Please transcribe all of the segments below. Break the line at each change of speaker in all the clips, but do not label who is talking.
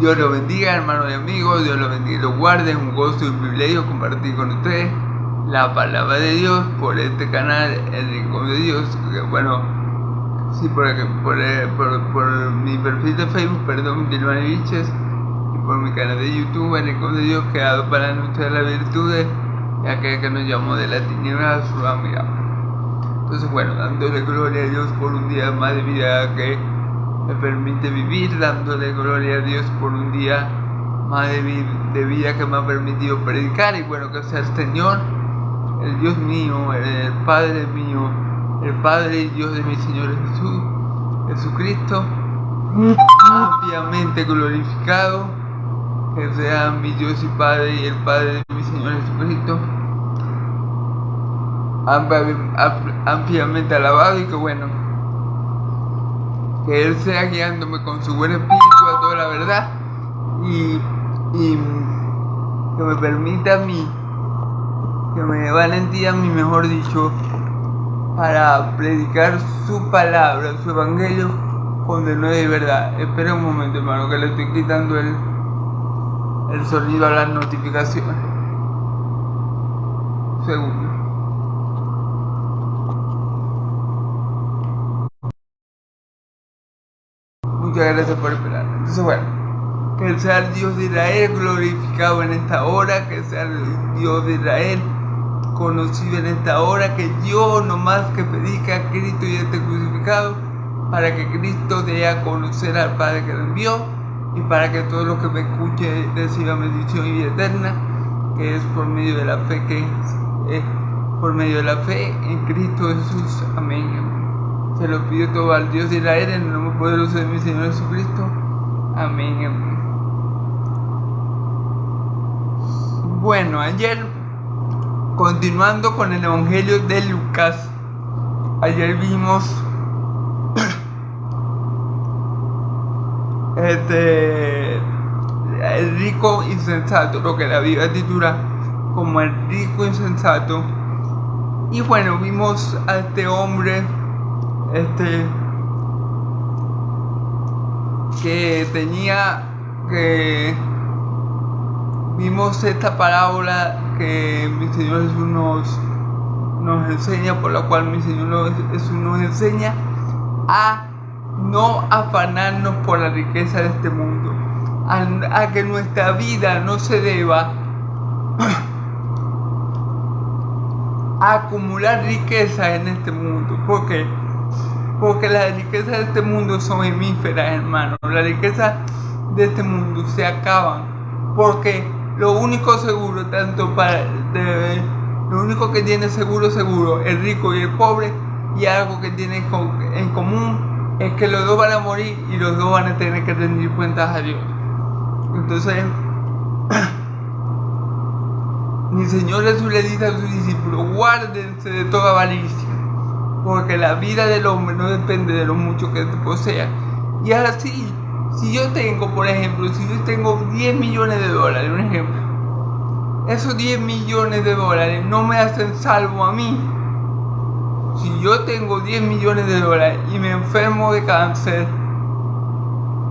Dios los bendiga, hermanos y amigos. Dios los bendiga y los guarde. Es un gozo y un privilegio compartir con ustedes la palabra de Dios por este canal, El Rincón de Dios. Bueno, sí, por mi perfil de Facebook, perdón, Gilman Viches, y por mi canal de YouTube, El Rincón de Dios, creado para anunciar las virtudes y aquel que nos llamó de la tiniebla a su amigable. Entonces, bueno, dándole gloria a Dios por un día más de vida que me permite vivir, dándole gloria a Dios por un día más de vida que me ha permitido predicar, y bueno, que sea el Señor, el Dios mío, el Padre mío, el Padre y Dios de mi Señor Jesucristo, ampliamente glorificado, que sea mi Dios y Padre y el Padre de mi Señor Jesucristo, ampliamente alabado, y que bueno, que Él sea guiándome con su buen espíritu a toda la verdad, y que me permita a mí, que me dé valentía a mí, mejor dicho, para predicar su palabra, su evangelio, donde no es de verdad. Espera un momento, hermano, que le estoy quitando el sonido a las notificaciones. Un segundo. Muchas gracias por esperar. Entonces, bueno, que sea el Dios de Israel glorificado en esta hora, que sea el Dios de Israel conocido en esta hora, que yo no más que predica a Cristo y esté crucificado, para que Cristo dé a conocer al Padre que lo envió, y para que todos los que me escuchen reciban bendición y vida eterna, que es por medio de la fe, por medio de la fe en Cristo Jesús. Amén. Se lo pido todo al Dios de Israel en el nombre poderoso de mi Señor Jesucristo. Amén. Amén. Bueno, ayer, continuando con el Evangelio de Lucas, ayer vimos el rico insensato, lo que la Biblia titula como el rico insensato. Y bueno, vimos a este hombre vimos esta parábola que mi Señor Jesús nos enseña, por la cual mi Señor Jesús nos enseña a no afanarnos por la riqueza de este mundo, a que nuestra vida no se deba a acumular riqueza en este mundo. ¿Por qué? Porque las riquezas de este mundo son efímeras, hermano. Las riquezas de este mundo se acaban, porque lo único seguro, lo único que tiene seguro el rico y el pobre, y algo que tienen en común, es que los dos van a morir y los dos van a tener que rendir cuentas a Dios. Entonces, mi Señor Jesús le dice a sus discípulos: guárdense de toda avaricia, porque la vida del hombre no depende de lo mucho que posea. Y así, si yo tengo, por ejemplo, 10 millones de dólares, un ejemplo, esos 10 millones de dólares no me hacen salvo a mí. Si yo tengo 10 millones de dólares y me enfermo de cáncer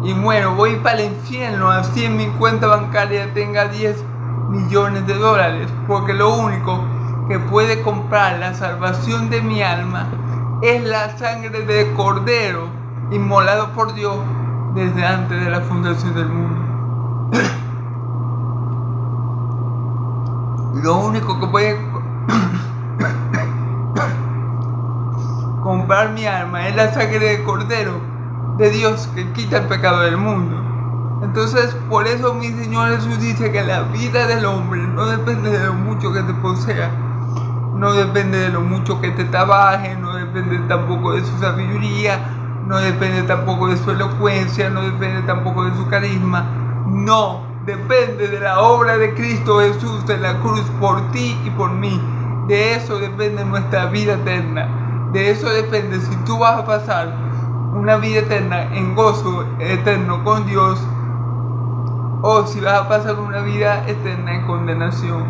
y muero, voy para el infierno, así en mi cuenta bancaria tenga 10 millones de dólares, porque lo único que puede comprar la salvación de mi alma es la sangre del Cordero inmolado por Dios desde antes de la fundación del mundo. Lo único que puede comprar mi alma es la sangre del Cordero de Dios, que quita el pecado del mundo. Entonces, por eso mi Señor Jesús dice que la vida del hombre no depende de lo mucho que te posea, no depende de lo mucho que te trabaje, no depende tampoco de su sabiduría, no depende tampoco de su elocuencia, no depende tampoco de su carisma. No, depende de la obra de Cristo Jesús en la cruz por ti y por mí. De eso depende nuestra vida eterna. De eso depende si tú vas a pasar una vida eterna en gozo eterno con Dios, o si vas a pasar una vida eterna en condenación.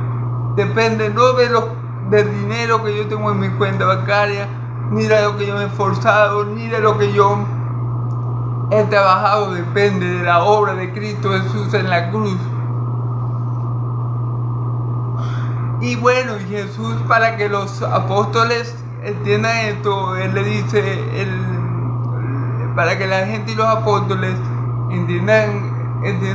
Depende no del dinero que yo tengo en mi cuenta bancaria, ni de lo que yo me he esforzado, ni de lo que yo el trabajado depende de la obra de Cristo Jesús en la cruz. Y bueno, Jesús, para que los apóstoles entiendan esto, Él le dice, para que la gente y los apóstoles entiendan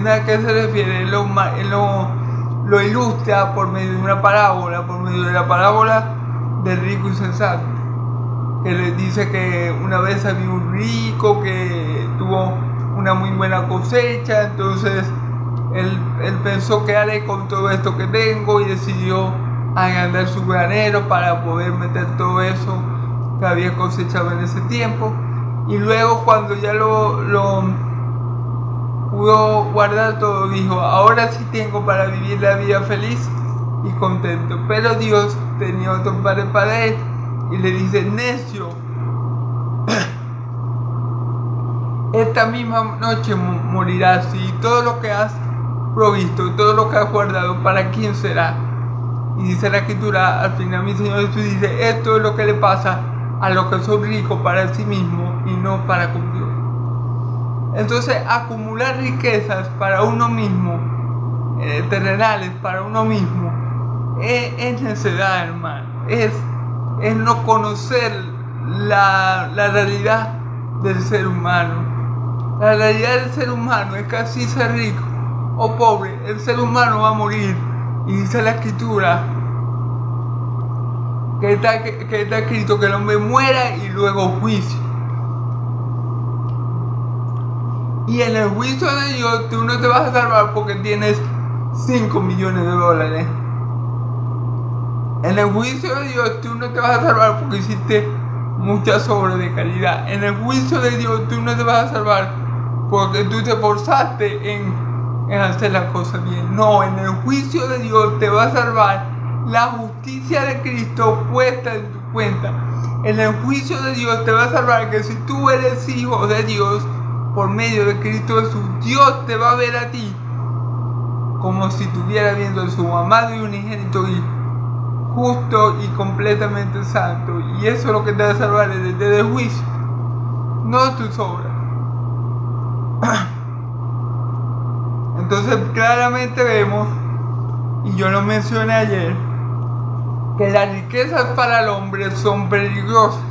a qué se refiere, Él lo ilustra por medio de una parábola, por medio de la parábola del rico insensato, que les dice que una vez había un rico que tuvo una muy buena cosecha, entonces él pensó: ¿qué haré con todo esto que tengo? Y decidió agrandar su granero para poder meter todo eso que había cosechado en ese tiempo. Y luego, cuando ya lo pudo guardar todo, dijo: ahora sí tengo para vivir la vida feliz y contento. Pero Dios tenía otro plan para él y le dice: necio, esta misma noche morirás, y todo lo que has provisto, todo lo que has guardado, ¿para quién será? Y dice la Escritura, al final mi Señor Jesús dice: esto es lo que le pasa a los que son ricos para sí mismos y no para con Dios. Entonces, acumular riquezas para uno mismo, terrenales para uno mismo, es necedad, hermano. Es no conocer la realidad del ser humano. La realidad del ser humano es que así sea rico o pobre, el ser humano va a morir. Y dice la Escritura que está escrito que el hombre muera y luego juicio. Y en el juicio de Dios tú no te vas a salvar porque tienes 5 millones de dólares. En el juicio de Dios tú no te vas a salvar porque hiciste muchas obras de caridad. En el juicio de Dios tú no te vas a salvar porque tú te esforzaste en hacer las cosas bien. No, en el juicio de Dios te va a salvar la justicia de Cristo puesta en tu cuenta. En el juicio de Dios te va a salvar que si tú eres hijo de Dios por medio de Cristo Jesús, Dios te va a ver a ti como si estuviera viendo a su amado y unigénito hijo, justo y completamente santo. Y eso es lo que te va a salvar desde el juicio, no tus obras. Entonces claramente vemos, y yo lo mencioné ayer, que las riquezas para el hombre son peligrosas.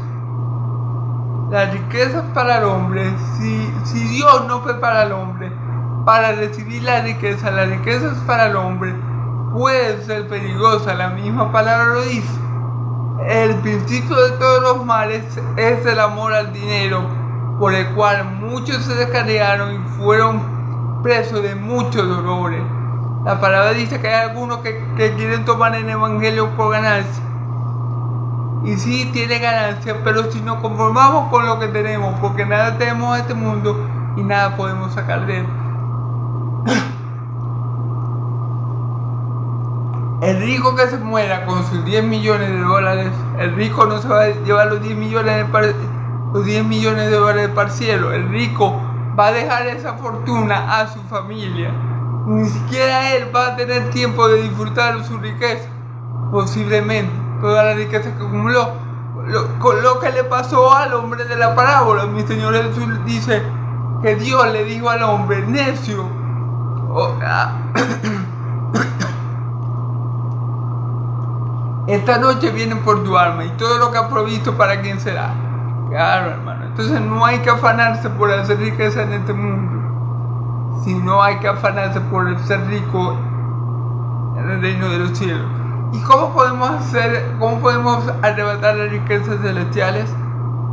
Las riquezas para el hombre, si Dios no prepara al hombre para recibir las riquezas para el hombre, puede ser peligrosa. La misma palabra lo dice. El principio de todos los males es el amor al dinero, por el cual muchos se descarriaron y fueron presos de muchos dolores. La palabra dice que hay algunos que quieren tomar el evangelio por ganancia. Y sí tiene ganancia, pero si nos conformamos con lo que tenemos, porque nada tenemos en este mundo y nada podemos sacar de él. El rico que se muera con sus 10 millones de dólares, el rico no se va a llevar los 10 millones de dólares para el cielo. El rico va a dejar esa fortuna a su familia. Ni siquiera él va a tener tiempo de disfrutar de su riqueza. Posiblemente toda la riqueza que acumuló, con lo que le pasó al hombre de la parábola. Mi Señor Jesús dice que Dios le dijo al hombre: necio, esta noche vienen por tu alma, y todo lo que has provisto, ¿para quién será? Claro, hermano. Entonces no hay que afanarse por hacer riqueza en este mundo, sino hay que afanarse por ser rico en el reino de los cielos. ¿Y cómo podemos arrebatar las riquezas celestiales?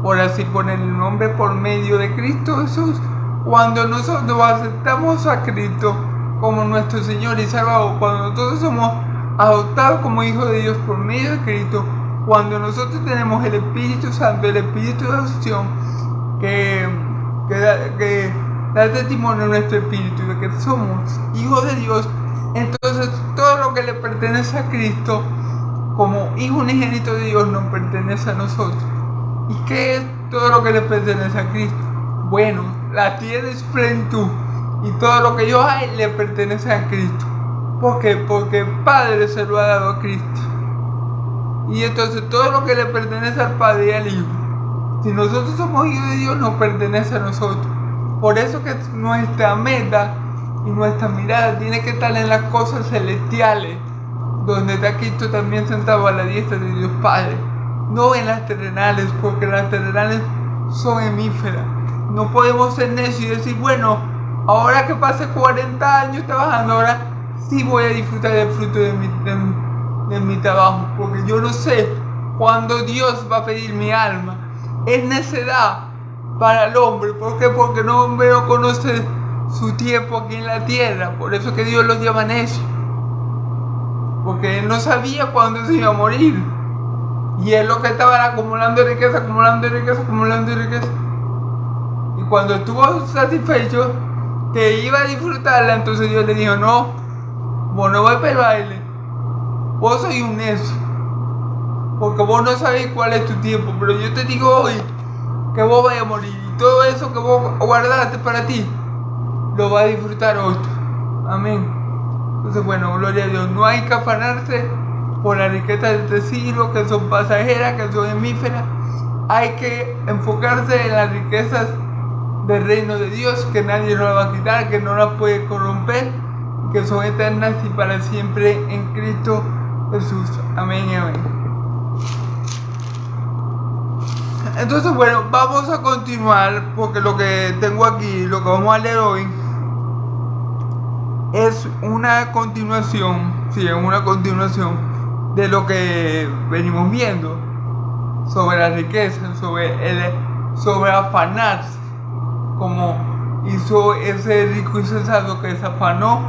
Por así poner el nombre, por medio de Cristo Jesús. Cuando nosotros aceptamos a Cristo como nuestro Señor y Salvador, cuando nosotros somos adoptados como hijos de Dios por medio de Cristo, cuando nosotros tenemos el Espíritu Santo, el Espíritu de adopción, que da testimonio a nuestro espíritu de que somos hijos de Dios, entonces todo lo que le pertenece a Cristo como hijo unigénito de Dios nos pertenece a nosotros. ¿Y qué es todo lo que le pertenece a Cristo? Bueno, la tierra es plenitud y todo lo que yo hay le pertenece a Cristo. ¿Por qué? Porque el Padre se lo ha dado a Cristo. Y entonces todo lo que le pertenece al Padre y al Hijo, si nosotros somos hijos de Dios, nos pertenece a nosotros. Por eso que nuestra meta y nuestra mirada tiene que estar en las cosas celestiales, donde está Cristo también sentado a la diestra de Dios Padre, no en las terrenales, porque las terrenales son efímeras. No podemos ser necios y decir, bueno, ahora que pase 40 años trabajando, ahora sí voy a disfrutar del fruto de mi trabajo, porque yo no sé cuándo Dios va a pedir mi alma. Es necedad para el hombre. ¿Por qué? Porque no conoce su tiempo aquí en la tierra. Por eso que Dios los llama necios, porque él no sabía cuándo se iba a morir, y él lo que estaba era acumulando riqueza, acumulando riqueza, acumulando riqueza, y cuando estuvo satisfecho que iba a disfrutarla, entonces Dios le dijo, no, vos no vais para el baile, vos sois un necio, porque vos no sabéis cuál es tu tiempo, pero yo te digo hoy que vos vais a morir, y todo eso que vos guardaste para ti lo vas a disfrutar otro. Amén. Entonces, bueno, gloria a Dios. No hay que afanarse por las riquezas de este siglo, que son pasajeras, que son efímeras. Hay que enfocarse en las riquezas del reino de Dios, que nadie nos las va a quitar, que no las puede corromper, que son eternas y para siempre en Cristo Jesús. Amén y amén. Entonces, bueno, vamos a continuar, porque lo que tengo aquí, lo que vamos a leer hoy, es una continuación, sí, es una continuación de lo que venimos viendo sobre la riqueza, sobre afanarse, como hizo ese rico y sensato que se afanó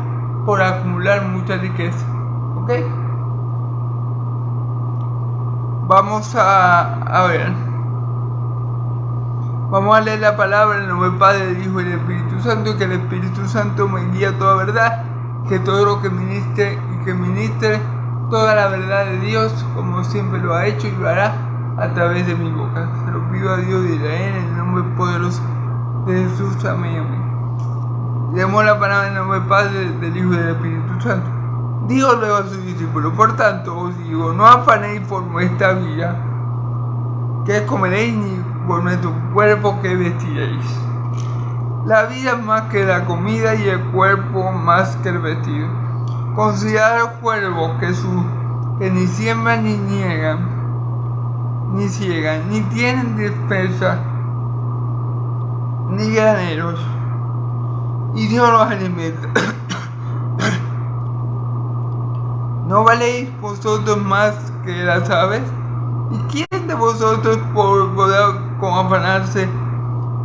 por acumular mucha riqueza. ¿Ok? Vamos a ver. Vamos a leer la palabra en el nombre del Padre, del Hijo y del Espíritu Santo, y que el Espíritu Santo me guíe a toda verdad, que todo lo que ministre y que ministre toda la verdad de Dios, como siempre lo ha hecho y lo hará a través de mi boca. Se lo pido a Dios de Israel en el nombre poderoso de Jesús. Amén, amén. Leemos la palabra en el nombre del Padre, del Hijo y del Espíritu Santo. Dijo luego a sus discípulos, por tanto os digo, no afanéis por vuestra vida, que comeréis, ni por nuestro cuerpo que vestiréis. La vida es más que la comida y el cuerpo más que el vestido. Considerad el cuervo que ni siembran ni niegan, ni ciegan, ni tienen despensa, ni graneros, y Dios los alimenta. ¿No valéis vosotros más que las aves? ¿Y quién de vosotros podrá con afanarse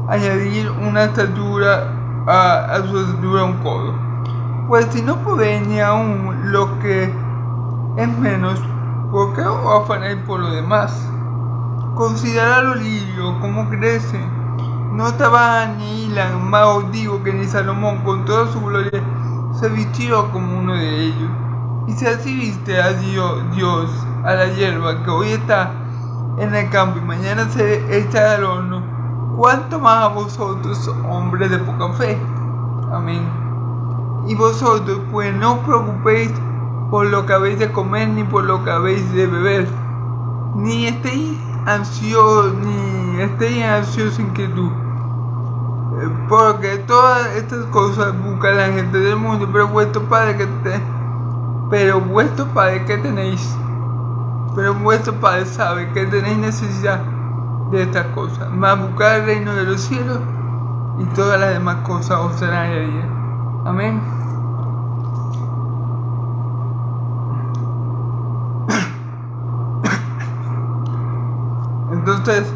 añadir una estatura a su estatura un codo? Pues si no podéis ni aún lo que es menos, ¿por qué os afanáis por lo demás? Considerad los lirios, cómo crecen, no trabajan ni hilan, mas os digo que ni Salomón con toda su gloria se vistió como uno de ellos. Y si así viste a Dios a la hierba que hoy está en el campo y mañana se echa al horno, ¿cuánto más a vosotros, hombres de poca fe? Amén. Y vosotros, pues no os preocupéis por lo que habéis de comer ni por lo que habéis de beber, ni estéis ansiosos en inquietud, porque todas estas cosas buscan la gente del mundo, pero vuestro Padre sabe que tenéis necesidad de estas cosas. Mas buscad el reino de los cielos y todas las demás cosas os serán añadidas. Amén. Entonces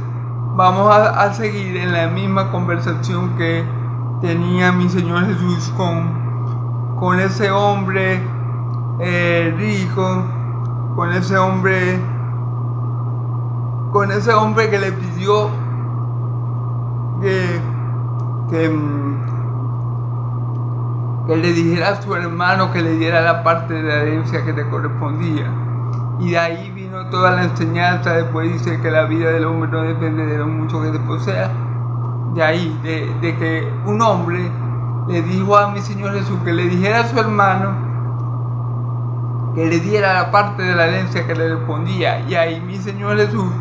vamos a seguir en la misma conversación que tenía mi Señor Jesús con ese hombre rico, con ese hombre que le pidió que le dijera a su hermano que le diera la parte de la herencia que le correspondía. Y de ahí vino toda la enseñanza. Después dice que la vida del hombre no depende de lo mucho que posea. De ahí, de que un hombre le dijo a mi Señor Jesús que le dijera a su hermano que le diera la parte de la herencia que le respondía. Y ahí mi Señor Jesús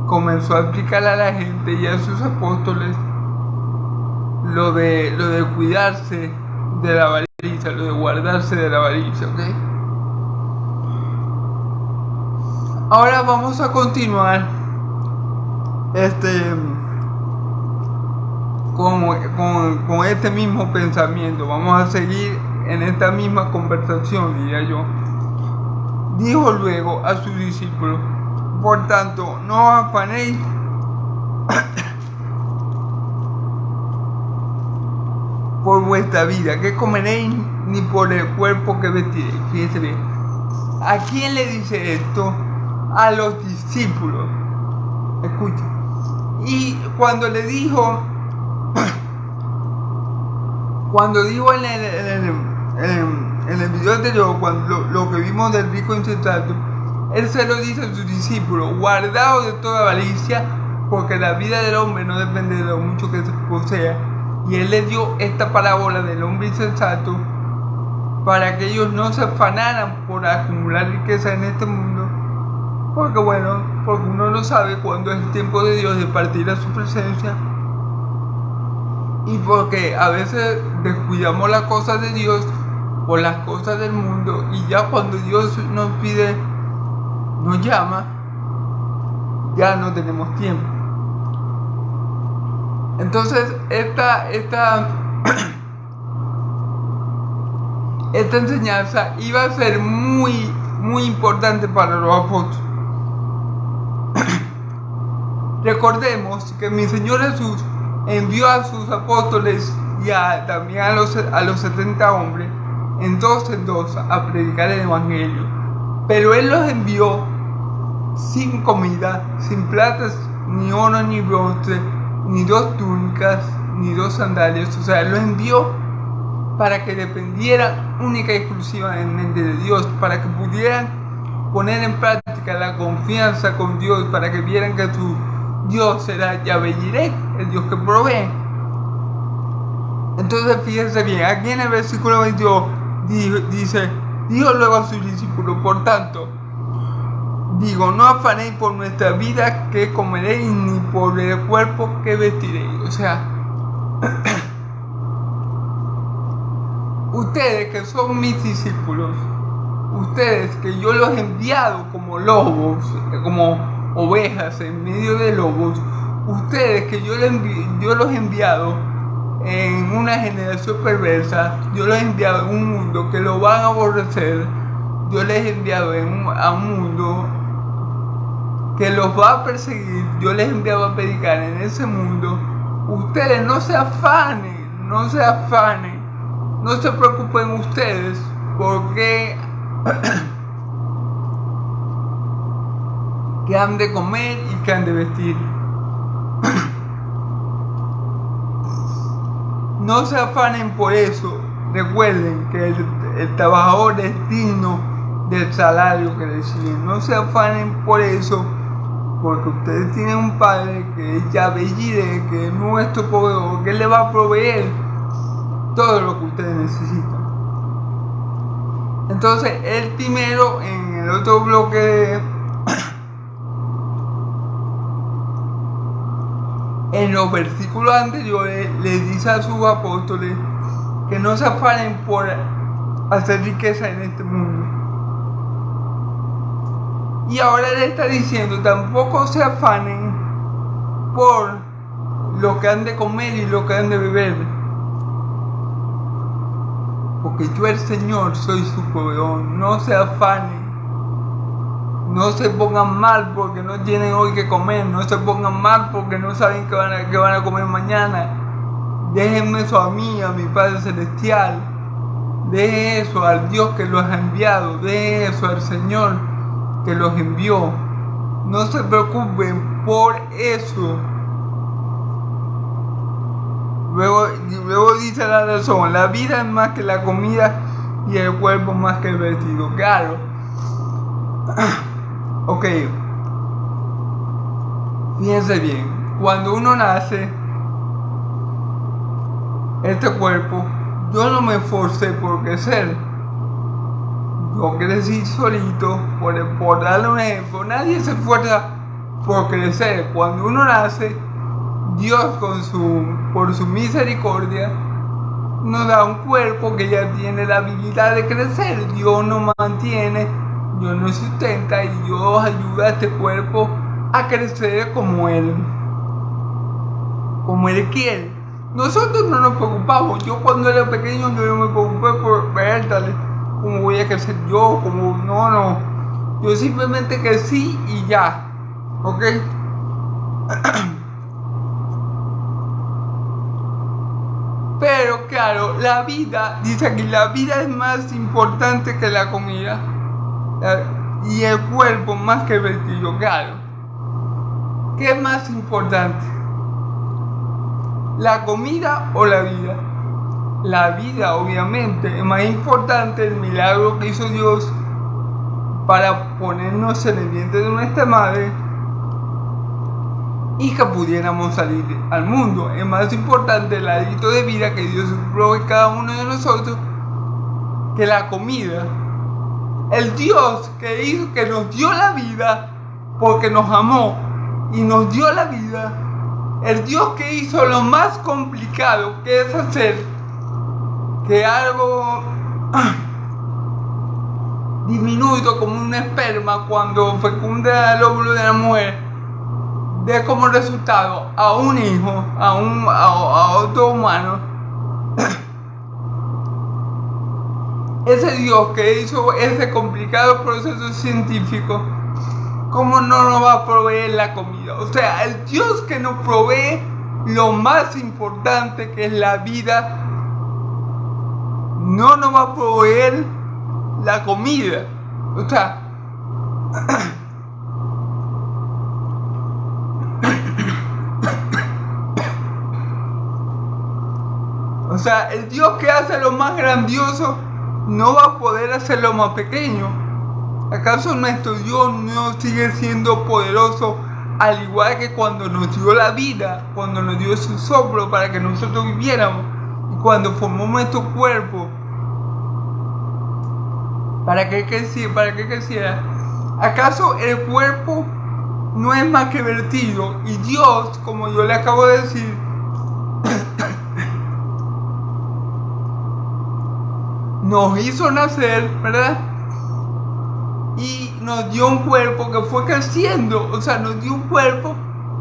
comenzó a explicarle a la gente y a sus apóstoles lo de cuidarse de la avaricia, lo de guardarse de la avaricia, ¿ok? Ahora vamos a continuar con este mismo pensamiento. Vamos a seguir en esta misma conversación, diría yo. Dijo luego a sus discípulos: por tanto, no os afanéis por vuestra vida, que comeréis, ni por el cuerpo que vestiréis. Fíjense bien. ¿A quién le dice esto? A los discípulos. Escuchen. Y cuando le dijo, en el video anterior, cuando lo que vimos del rico insensato, él se lo dice a sus discípulos: guardaos de toda avaricia, porque la vida del hombre no depende de lo mucho que se posea. Y él les dio esta parábola del hombre insensato para que ellos no se afanaran por acumular riqueza en este mundo, porque uno no sabe cuándo es el tiempo de Dios de partir a su presencia, y porque a veces descuidamos las cosas de Dios por las cosas del mundo, y ya cuando Dios nos pide, nos llama, ya no tenemos tiempo. Entonces esta enseñanza iba a ser muy, muy importante para los apóstoles. Recordemos que mi Señor Jesús envió a sus apóstoles y también a los 70 hombres en dos a predicar el evangelio, pero Él los envió sin comida, sin platas, ni oro, ni bronce, ni 2 túnicas, ni 2 sandalias. O sea, Él los envió para que dependieran única y exclusivamente de Dios, para que pudieran poner en práctica la confianza con Dios, para que vieran que su Dios será Yahvé Jireh, el Dios que provee. Entonces fíjense bien, aquí en el versículo 22 dijo luego a sus discípulos: por tanto, digo, no afanéis por nuestra vida que comeréis, ni por el cuerpo que vestiréis. O sea, ustedes que son mis discípulos, ustedes que yo los he enviado como lobos, como ovejas en medio de lobos, ustedes que yo los he enviado en una generación perversa, yo los he enviado en un mundo que lo van a aborrecer, yo les he enviado a un mundo que los va a perseguir, yo les he enviado a predicar en ese mundo. Ustedes no se afanen, no se preocupen ustedes porque que han de comer y que han de vestir. No se afanen por eso. Recuerden que el trabajador es digno del salario que reciben. No se afanen por eso, porque ustedes tienen un Padre que es Yahvé Jireh, que es nuestro proveedor, que Él le va a proveer todo lo que ustedes necesitan. Entonces, Él primero, en el otro bloque, en los versículos anteriores, les dice a sus apóstoles que no se afanen por hacer riqueza en este mundo. Y ahora le está diciendo: tampoco se afanen por lo que han de comer y lo que han de beber, porque yo, el Señor, soy su proveedor. No se afanen, no se pongan mal porque no tienen hoy que comer, no se pongan mal porque no saben qué van a comer mañana. Déjenme eso a mí, a mi Padre Celestial. Dejen eso al Dios que los ha enviado, dejen eso al Señor que los envió. No se preocupen por eso. Luego dice la razón: la vida es más que la comida y el cuerpo más que el vestido. Claro. Ok. Fíjense bien. Cuando uno nace, este cuerpo, yo no me esforcé por crecer. Yo crecí solito, por darle un ejemplo. Nadie se esfuerza por crecer. Cuando uno nace, Dios por su misericordia nos da un cuerpo que ya tiene la habilidad de crecer. Dios nos mantiene, Dios nos sustenta y Dios ayuda a este cuerpo a crecer como Él quiere. Nosotros no nos preocupamos. Yo cuando era pequeño yo me preocupé por verle cómo voy a crecer yo, como no. Yo simplemente crecí y ya. ¿Ok? Pero claro, la vida, dice aquí, la vida es más importante que la comida y el cuerpo más que el vestido, claro. ¿Qué es más importante? ¿La comida o la vida? La vida, obviamente, es más importante el milagro que hizo Dios para ponernos en el vientre de nuestra madre y que pudiéramos salir al mundo. Es más importante el hábito de vida que Dios provee cada uno de nosotros que la comida. El Dios que nos dio la vida porque nos amó y nos dio la vida, el Dios que hizo lo más complicado, que es hacer que algo diminuto como un esperma, cuando fecunda el óvulo de la mujer, dé como resultado a un hijo, a otro humano. Ese Dios que hizo ese complicado proceso científico, ¿cómo no nos va a proveer la comida? O sea, el Dios que nos provee lo más importante, que es la vida, no nos va a proveer la comida. O sea, el Dios que hace lo más grandioso no va a poder hacer lo más pequeño. ¿Acaso nuestro Dios no sigue siendo poderoso, al igual que cuando nos dio la vida, cuando nos dio su soplo para que nosotros viviéramos, y cuando formó nuestro cuerpo para que creciera? ¿Acaso el cuerpo no es más que vertido? Y Dios, como yo le acabo de decir, nos hizo nacer, ¿verdad? Y nos dio un cuerpo que fue creciendo. O sea, nos dio un cuerpo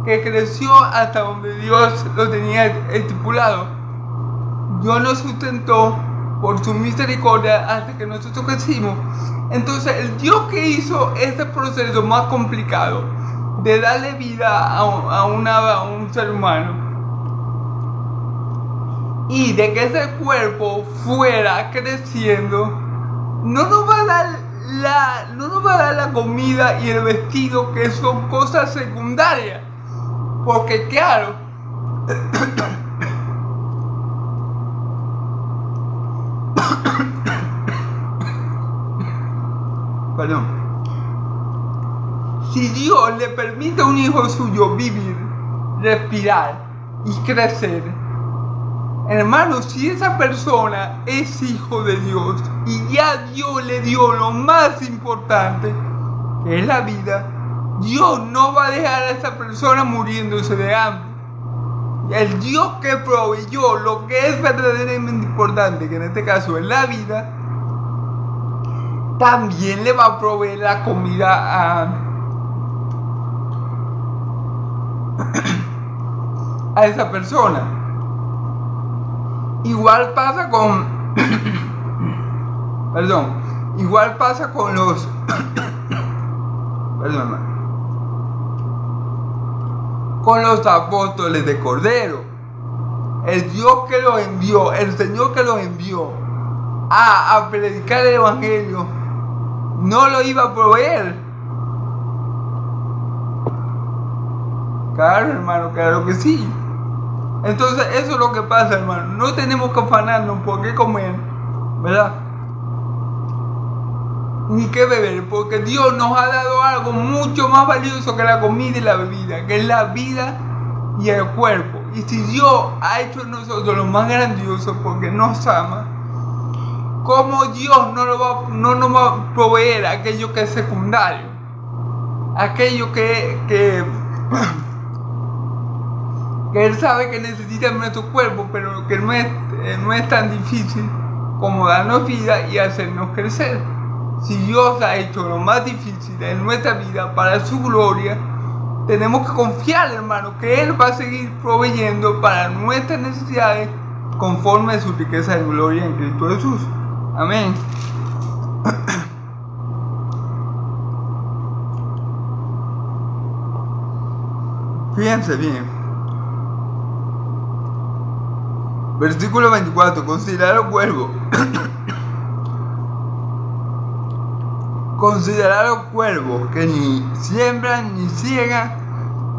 que creció hasta donde Dios lo tenía estipulado. Dios nos sustentó por su misericordia hasta que nosotros crecimos. Entonces, el Dios que hizo este proceso más complicado de darle vida a un ser humano, y de que ese cuerpo fuera creciendo, no nos va a dar la comida y el vestido, que son cosas secundarias. Porque claro, perdón, si Dios le permite a un hijo suyo vivir, respirar y crecer, hermano, si esa persona es hijo de Dios y ya Dios le dio lo más importante, que es la vida, Dios no va a dejar a esa persona muriéndose de hambre. El Dios que proveyó lo que es verdaderamente importante, que en este caso es la vida, también le va a proveer la comida a esa persona. Igual pasa con igual pasa con los con los apóstoles de Cordero. El Dios que los envió, el Señor que los envió a predicar el evangelio, no lo iba a proveer. Claro, hermano, claro que sí. Entonces eso es lo que pasa, hermano. No tenemos que afanarnos por qué comer, ¿verdad? Ni qué beber, porque Dios nos ha dado algo mucho más valioso que la comida y la bebida, que es la vida y el cuerpo. Y si Dios ha hecho en nosotros lo más grandioso porque nos ama, ¿cómo Dios no nos va a proveer aquello que es secundario? Aquello que que Él sabe que necesita nuestro cuerpo, pero que no es tan difícil como darnos vida y hacernos crecer. Si Dios ha hecho lo más difícil en nuestra vida para su gloria, tenemos que confiar, hermano, que Él va a seguir proveyendo para nuestras necesidades conforme a su riqueza de gloria en Cristo Jesús. Amén. Fíjense bien. Versículo 24. Considerad los cuervos. Considerad los cuervos que ni siembran, ni ciegan,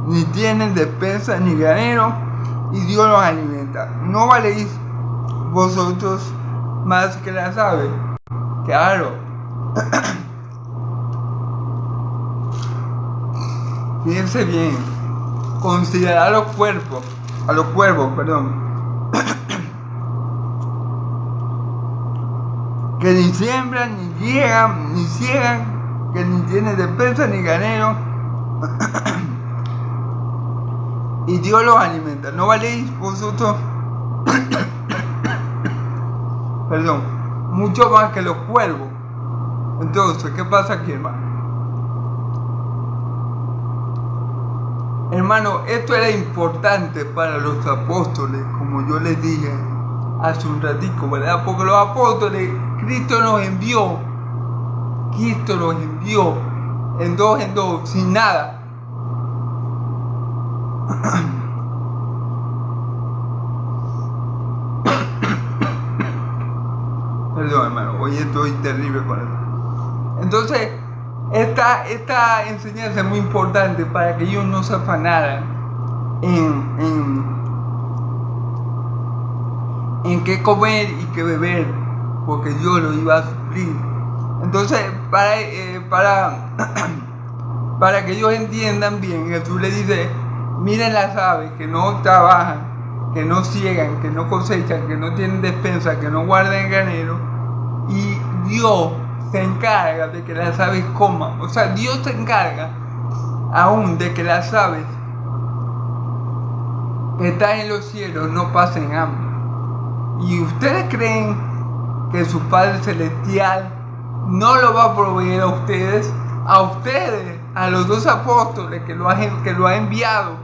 ni tienen despensa, ni granero, y Dios los alimenta. ¿No valéis vosotros más que las aves? Claro. Fíjense bien. Considerad a los cuervos, que ni siembran, ni riegan, ni ciegan, que ni tienen despensa, ni granero, y Dios los alimenta. ¿No valéis vosotros mucho más que los cuervos? Entonces, ¿qué pasa aquí, hermano? Hermano, esto era importante para los apóstoles, como yo les dije hace un ratico, ¿verdad? Porque los apóstoles, Cristo los envió en dos, sin nada. Perdón, hermano, hoy estoy terrible con eso. Entonces, esta enseñanza es muy importante para que ellos no se afanaran en qué comer y qué beber, porque Dios lo iba a suplir. Entonces, para que ellos entiendan bien, Jesús les dice: miren las aves que no trabajan, que no ciegan, que no cosechan, que no tienen despensa, que no guardan granero, y Dios se encarga de que las aves coman. O sea, Dios se encarga aún de que las aves que están en los cielos no pasen hambre. ¿Y ustedes creen que su Padre Celestial no lo va a proveer a ustedes? A los dos apóstoles que lo ha enviado,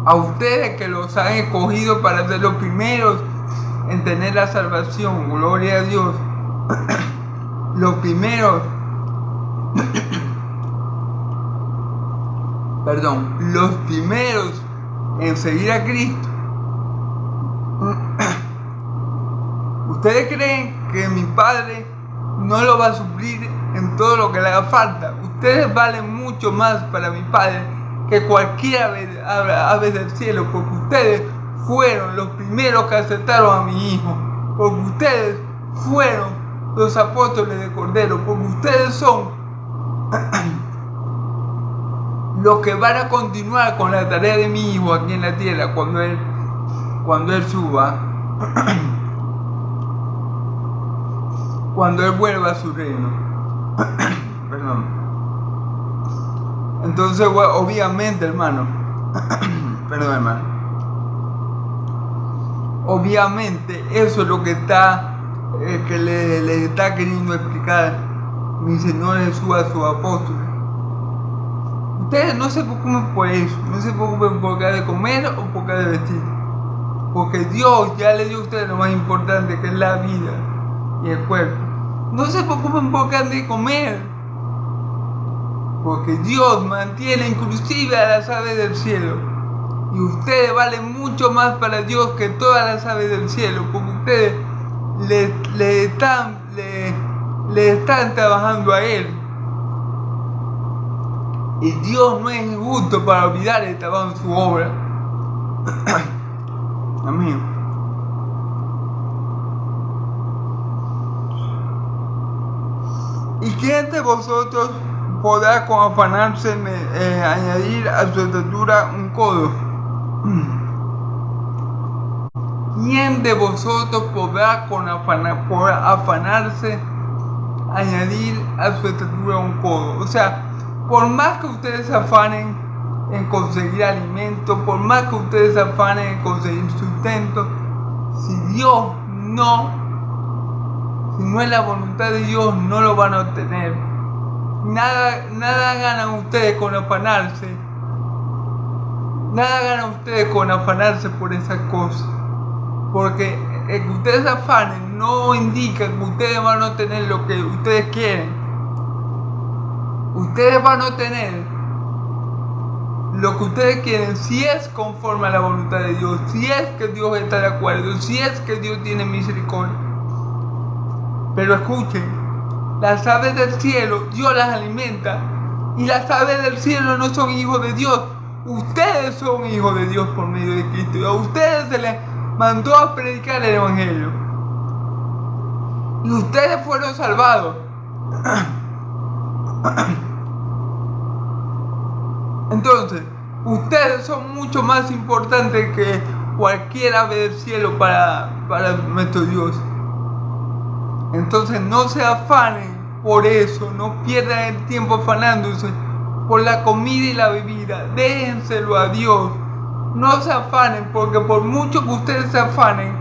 a ustedes que los han escogido para ser los primeros en tener la salvación, gloria a Dios, los primeros en seguir a Cristo. ¿Ustedes creen que mi Padre no lo va a suplir en todo lo que le haga falta? Ustedes valen mucho más para mi Padre que cualquier ave del cielo, porque ustedes fueron los primeros que aceptaron a mi Hijo, porque ustedes fueron los apóstoles de Cordero, porque ustedes son los que van a continuar con la tarea de mi Hijo aquí en la tierra cuando Él suba, cuando Él vuelva a su reino. Perdón. Entonces, obviamente, hermano, obviamente eso es lo que le está queriendo explicar mi Señor Jesús a sus apóstoles. Ustedes no se preocupen por eso, no se preocupen por qué ha de comer o por qué ha de vestir, porque Dios ya le dio a ustedes lo más importante, que es la vida y el cuerpo. No se preocupen por qué han de comer, porque Dios mantiene inclusive a las aves del cielo, y ustedes valen mucho más para Dios que todas las aves del cielo, porque ustedes le están trabajando a Él. Y Dios no es injusto para olvidar el trabajo en su obra. Amén. ¿Y quién de vosotros podrá con afanarse añadir a su estatura un codo? ¿Quién de vosotros podrá por afanarse añadir a su estatura un codo? O sea, por más que ustedes se afanen en conseguir alimento, por más que ustedes se afanen en conseguir sustento, si no es la voluntad de Dios, no lo van a obtener. Nada ganan ustedes con afanarse. Nada ganan ustedes con afanarse por esas cosas. Porque el que ustedes afanen no indica que ustedes van a obtener lo que ustedes quieren. Ustedes van a obtener lo que ustedes quieren si es conforme a la voluntad de Dios, si es que Dios está de acuerdo, si es que Dios tiene misericordia. Pero escuchen, las aves del cielo Dios las alimenta, y las aves del cielo no son hijos de Dios. Ustedes son hijos de Dios por medio de Cristo, y a ustedes se les mandó a predicar el evangelio, y ustedes fueron salvados. Entonces, ustedes son mucho más importantes que cualquier ave del cielo para nuestro Dios. Entonces no se afanen por eso, no pierdan el tiempo afanándose por la comida y la bebida, déjenselo a Dios. No se afanen, porque por mucho que ustedes se afanen,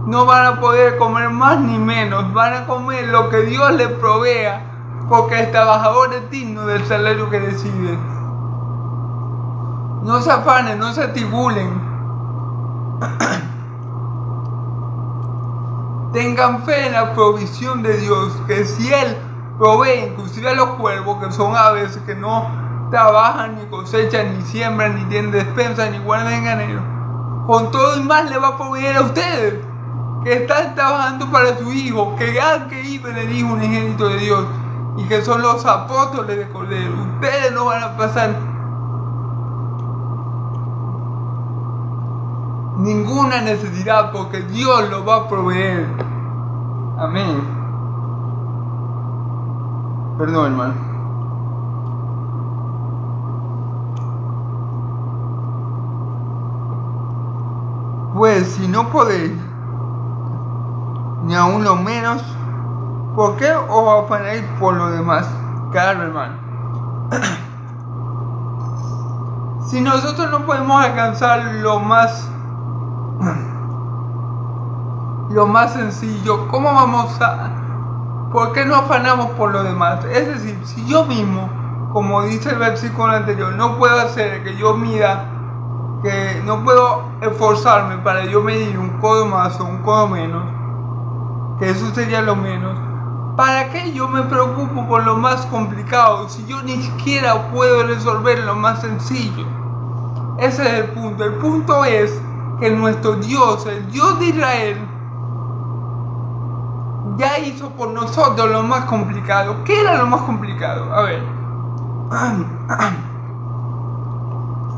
no van a poder comer más ni menos, van a comer lo que Dios les provea, porque el trabajador es digno del salario que recibe. No se afanen, no se atribulen. Tengan fe en la provisión de Dios, que si Él provee inclusive a los cuervos, que son aves que no trabajan, ni cosechan, ni siembran, ni tienen despensa, ni guardan ganero, con todo y más le va a proveer a ustedes, que están trabajando para su Hijo, que han creído en el Hijo unigénito de Dios, y que son los apóstoles de Cordero. Ustedes no van a pasar ninguna necesidad, porque Dios lo va a proveer. Amén. Perdón, hermano. Pues si no podéis, ni aun lo menos, ¿por qué os afanáis por lo demás? Claro, hermano. Si nosotros no podemos alcanzar lo más sencillo, ¿cómo vamos a? ¿Por qué no afanamos por lo demás? Es decir, si yo mismo, como dice el versículo anterior, no puedo hacer que yo mida, que no puedo esforzarme para yo medir un codo más o un codo menos, que eso sería lo menos, ¿para qué yo me preocupo por lo más complicado si yo ni siquiera puedo resolver lo más sencillo? Ese es el punto. El punto es que nuestro Dios, el Dios de Israel, ya hizo por nosotros lo más complicado. ¿Qué era lo más complicado? A ver.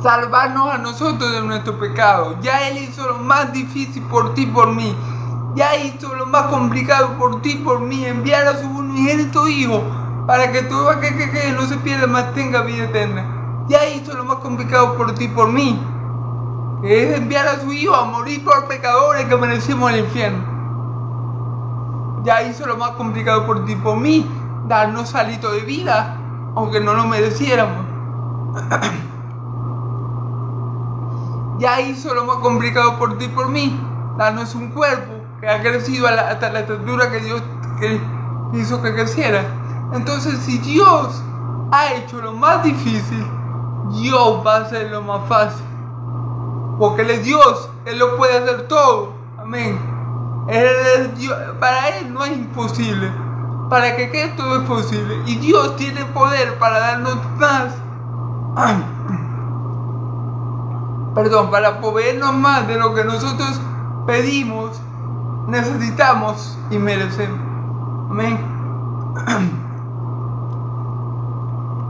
Salvarnos a nosotros de nuestro pecado. Ya Él hizo lo más difícil por ti y por mí. Ya hizo lo más complicado por ti y por mí. Enviar a su unigénito Hijo para que todo aquel que no se pierda, más tenga vida eterna. Ya hizo lo más complicado por ti y por mí, que es enviar a su Hijo a morir por pecadores que merecemos el infierno. Ya hizo lo más complicado por ti y por mí, darnos hálito de vida, aunque no lo mereciéramos. Ya hizo lo más complicado por ti y por mí, darnos un cuerpo que ha crecido hasta la estatura que Dios hizo que creciera. Entonces, si Dios ha hecho lo más difícil, Dios va a hacer lo más fácil, porque Él es Dios, Él lo puede hacer todo. Amén. Él es Dios, para Él no es imposible, para que todo es posible, y Dios tiene poder para darnos más, para proveernos más de lo que nosotros pedimos, necesitamos y merecemos. Amén.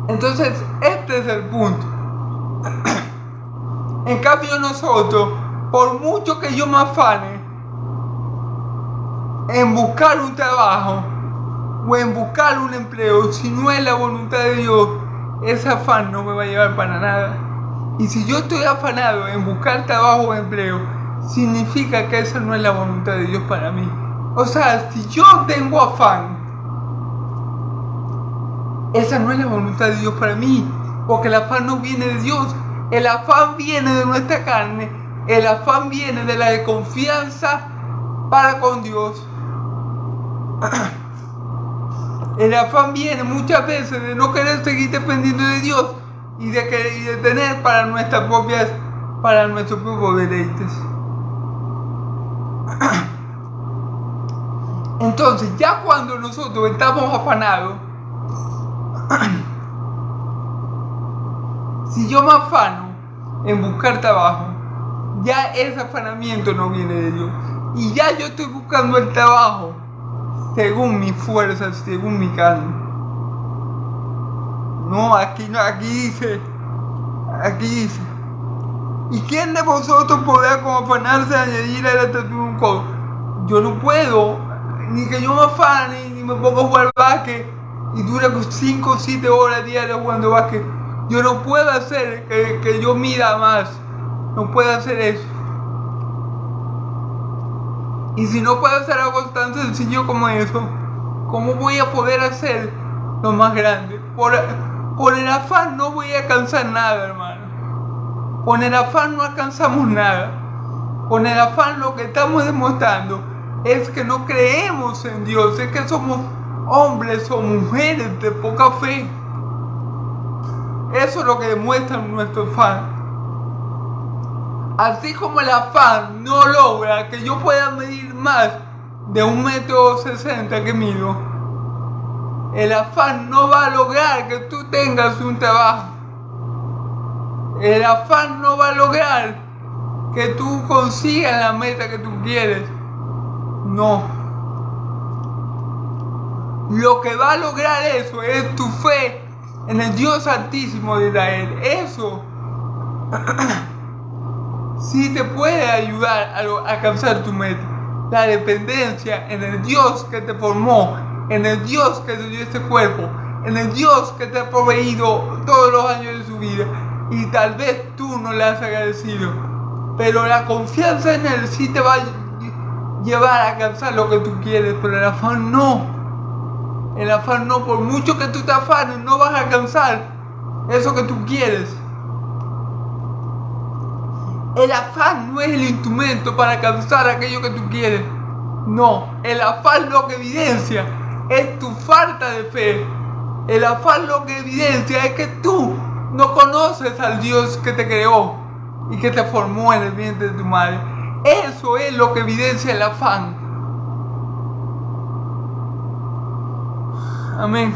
Entonces, este es el punto. En cambio nosotros, por mucho que yo me afane en buscar un trabajo o en buscar un empleo, si no es la voluntad de Dios, ese afán no me va a llevar para nada. Y si yo estoy afanado en buscar trabajo o empleo, significa que esa no es la voluntad de Dios para mí. O sea, si yo tengo afán, esa no es la voluntad de Dios para mí, porque el afán no viene de Dios. El afán viene de nuestra carne, el afán viene de la desconfianza para con Dios. El afán viene muchas veces de no querer seguir dependiendo de Dios y de tener para nuestros propios deleites. Entonces, ya cuando nosotros estamos afanados, si yo me afano en buscar trabajo, ya ese afanamiento no viene de Dios. Y ya yo estoy buscando el trabajo según mis fuerzas, según mi carne. No, aquí dice. ¿Y quién de vosotros podrá con afanarse a añadir a la estatura un codo? Yo no puedo, ni que yo me afane, ni me ponga a jugar básquet y dure 5 o 7 horas diarias jugando básquet. Yo no puedo hacer que yo mida más. No puedo hacer eso. Y si no puedo hacer algo tan sencillo como eso, ¿cómo voy a poder hacer lo más grande? Por el afán no voy a alcanzar nada, hermano. Con el afán no alcanzamos nada. Con el afán lo que estamos demostrando es que no creemos en Dios, es que somos hombres o mujeres de poca fe. Eso es lo que demuestra nuestro afán. Así como el afán no logra que yo pueda medir más de 1,60 m que mido, el afán no va a lograr que tú tengas un trabajo. El afán no va a lograr que tú consigas la meta que tú quieres. No. Lo que va a lograr eso es tu fe en el Dios Altísimo de Israel. Eso sí te puede ayudar a alcanzar tu meta. La dependencia en el Dios que te formó, en el Dios que te dio este cuerpo, en el Dios que te ha proveído todos los años de su vida. Y tal vez tú no le has agradecido, pero la confianza en Él sí te va a llevar a alcanzar lo que tú quieres, pero el afán no. El afán no, por mucho que tú te afanes, no vas a alcanzar eso que tú quieres. El afán no es el instrumento para alcanzar aquello que tú quieres. No, el afán lo que evidencia es tu falta de fe. El afán lo que evidencia es que tú no conoces al Dios que te creó y que te formó en el vientre de tu madre. Eso es lo que evidencia el afán. Amén.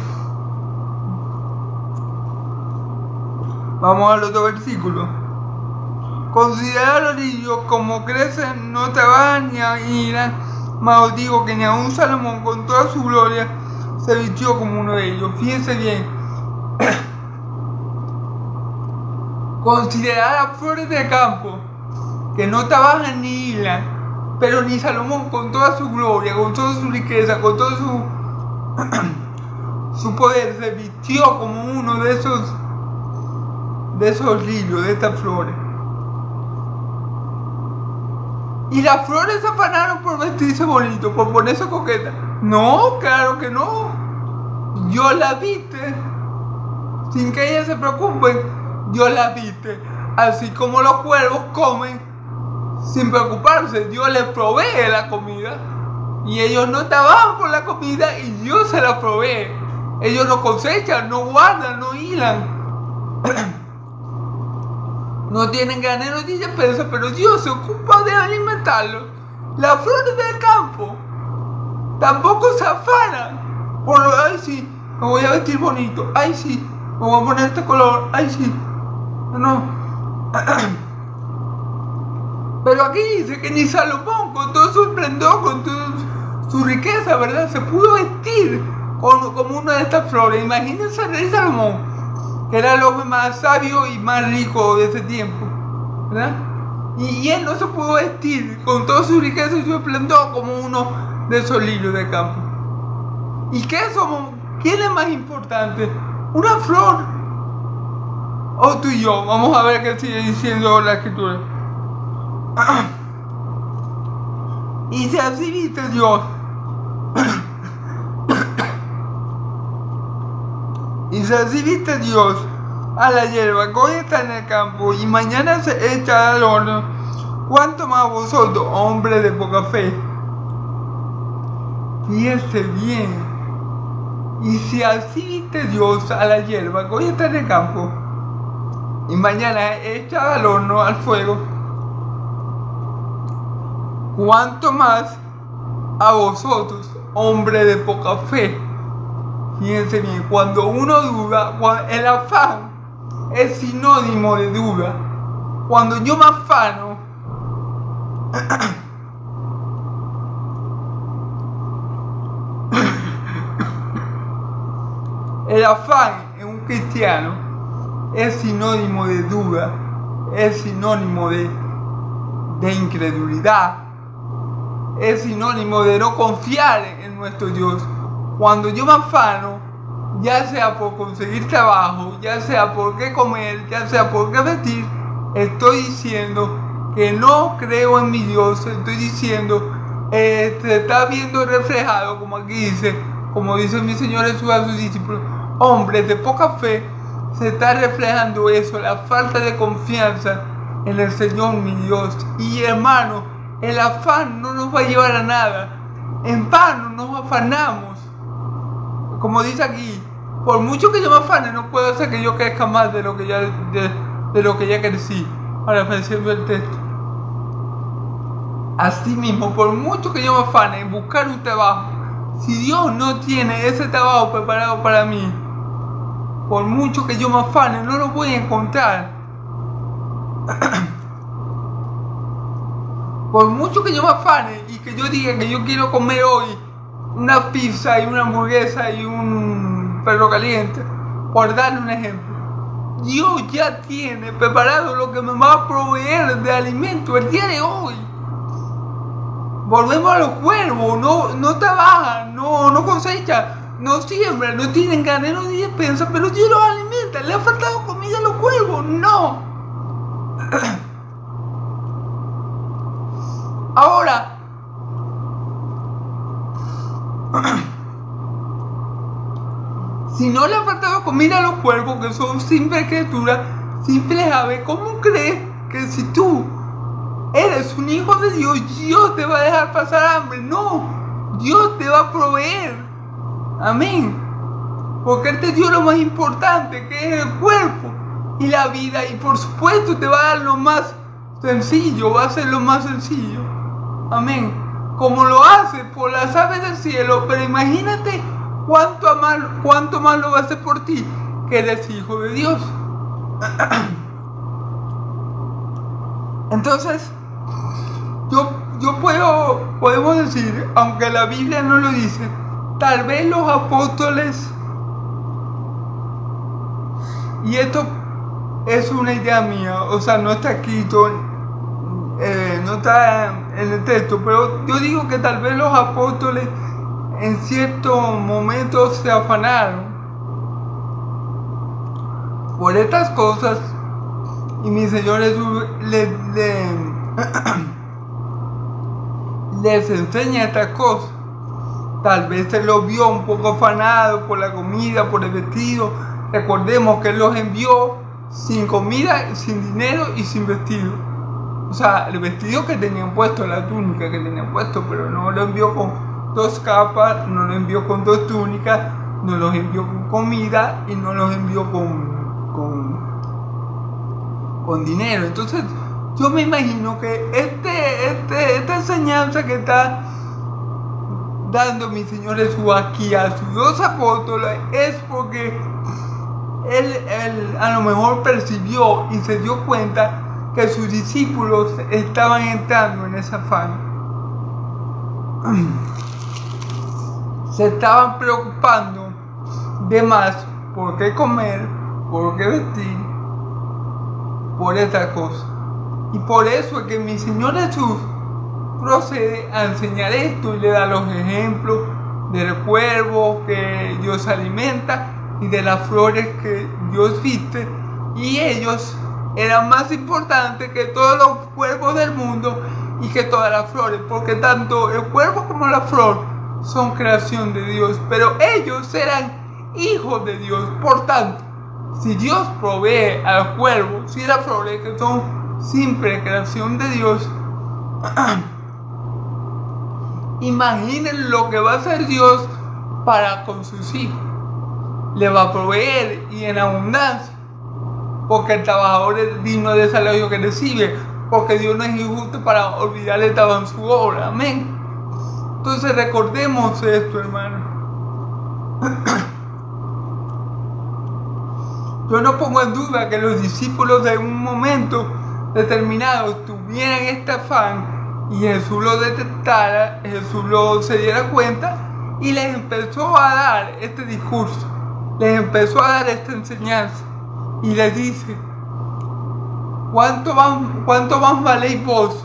Vamos al otro versículo. Considerad los lirios como crecen, no trabajan ni hilan, mas os digo que ni aun Salomón con toda su gloria se vistió como uno de ellos. Fíjense bien. Considerad las flores del campo, que no trabajan ni hilan, pero ni Salomón con toda su gloria, con toda su riqueza, con todo su poder se vistió como uno de esos lirios, de estas flores. Y las flores se afanaron por vestirse bonito, por ponerse coqueta. No, claro que no. Dios las viste. Sin que ellas se preocupen, Dios las viste. Así como los cuervos comen sin preocuparse. Dios les provee la comida. Y ellos no trabajan por la comida y Dios se la provee. Ellos no cosechan, no guardan, no hilan. No tienen graneros ni despensas, pero Dios se ocupa de alimentarlos. Las flores del campo tampoco se afanan por ay sí, me voy a vestir bonito, ay sí, me voy a poner este color, ay sí. No. Pero aquí dice que ni Salomón, con todo su esplendor, con toda su riqueza, ¿verdad?, se pudo vestir como una de estas flores. Imagínense el rey Salomón, que era el hombre más sabio y más rico de ese tiempo, ¿verdad? Y él no se pudo vestir con toda su riqueza y su esplendor como uno de esos lirios de campo. ¿Y qué somos? ¿Quién es más importante? ¿Una flor o tú y yo? Vamos a ver qué sigue diciendo la escritura. Y si así viste Dios, y si así viste Dios a la hierba que hoy está en el campo y mañana se echa al horno, ¿cuánto más vosotros, hombres de poca fe? Fíjese bien. Y si así viste Dios a la hierba que hoy está en el campo y mañana echa al horno, al fuego, ¿cuánto más a vosotros, hombres de poca fe? Fíjense bien, cuando uno duda, el afán es sinónimo de duda. Cuando yo me afano, el afán en un cristiano es sinónimo de duda, es sinónimo de incredulidad, es sinónimo de no confiar en nuestro Dios. Cuando yo me afano, ya sea por conseguir trabajo, ya sea por qué comer, ya sea por qué vestir, estoy diciendo que no creo en mi Dios, estoy diciendo, se está viendo reflejado, como aquí dice, como dice mi Señor Jesús a sus discípulos, hombres de poca fe, se está reflejando eso, la falta de confianza en el Señor mi Dios. Y hermano, el afán no nos va a llevar a nada, en vano nos afanamos. Como dice aquí, por mucho que yo me afane, no puedo hacer que yo crezca más de lo que ya crecí. Ahora pensando el texto. Así mismo, por mucho que yo me afane en buscar un trabajo, si Dios no tiene ese trabajo preparado para mí, por mucho que yo me afane, no lo voy a encontrar. Por mucho que yo me afane y que yo diga que yo quiero comer hoy una pizza y una hamburguesa y un perro caliente, por darle un ejemplo, Dios ya tiene preparado lo que me va a proveer de alimento el día de hoy. Volvemos a los cuervos, no trabajan, no cosechan, no siembran, no tienen granero ni despensa, pero Dios los alimenta. ¿Le ha faltado comida a los cuervos? No. Ahora, si no le ha faltado comida a los cuervos, que son simples criaturas, simples aves, ¿cómo crees que si tú eres un hijo de Dios, Dios te va a dejar pasar hambre? No, Dios te va a proveer. Amén. Porque Él te dio lo más importante, que es el cuerpo y la vida. Y por supuesto te va a dar lo más sencillo, va a ser lo más sencillo. Amén. Como lo hace por las aves del cielo, pero imagínate cuánto más lo va a hacer por ti, que eres hijo de Dios. Entonces, podemos decir, aunque la Biblia no lo dice, tal vez los apóstoles, y esto es una idea mía, o sea, no está escrito, no está en el texto, pero yo digo que tal vez los apóstoles en ciertos momentos se afanaron por estas cosas y mi Señor Jesús les enseña estas cosas. Tal vez Él los vio un poco afanados por la comida, por el vestido. Recordemos que Él los envió sin comida, sin dinero y sin vestido. O sea, el vestido que tenían puesto, la túnica que tenían puesto, pero no lo envió con 2 capas, no lo envió con 2 túnicas, no los envió con comida y no los envió con dinero. Entonces, yo me imagino que esta enseñanza que está dando mi Señor Jesús aquí a sus 2 apóstoles es porque él a lo mejor percibió y se dio cuenta que sus discípulos estaban entrando en ese afán. Se estaban preocupando de más por qué comer, por qué vestir, por esta cosa. Y por eso es que mi Señor Jesús procede a enseñar esto y le da los ejemplos del cuervo que Dios alimenta y de las flores que Dios viste, y ellos eran más importantes que todos los cuervos del mundo y que todas las flores, porque tanto el cuervo como la flor son creación de Dios, pero ellos eran hijos de Dios. Por tanto, Si Dios provee al cuervo, si las flores que son simple creación de Dios, imaginen lo que va a hacer Dios para con sus hijos. Le va a proveer y en abundancia, porque el trabajador es digno del salario que recibe, porque Dios no es injusto para olvidarle estaba en su obra. Amén. Entonces recordemos esto, hermano. Yo no pongo en duda que los discípulos de un momento determinado tuvieran este afán y Jesús lo detectara, Jesús se diera cuenta y les empezó a dar este discurso, les empezó a dar esta enseñanza y les dice: ¿Cuánto más valéis vos,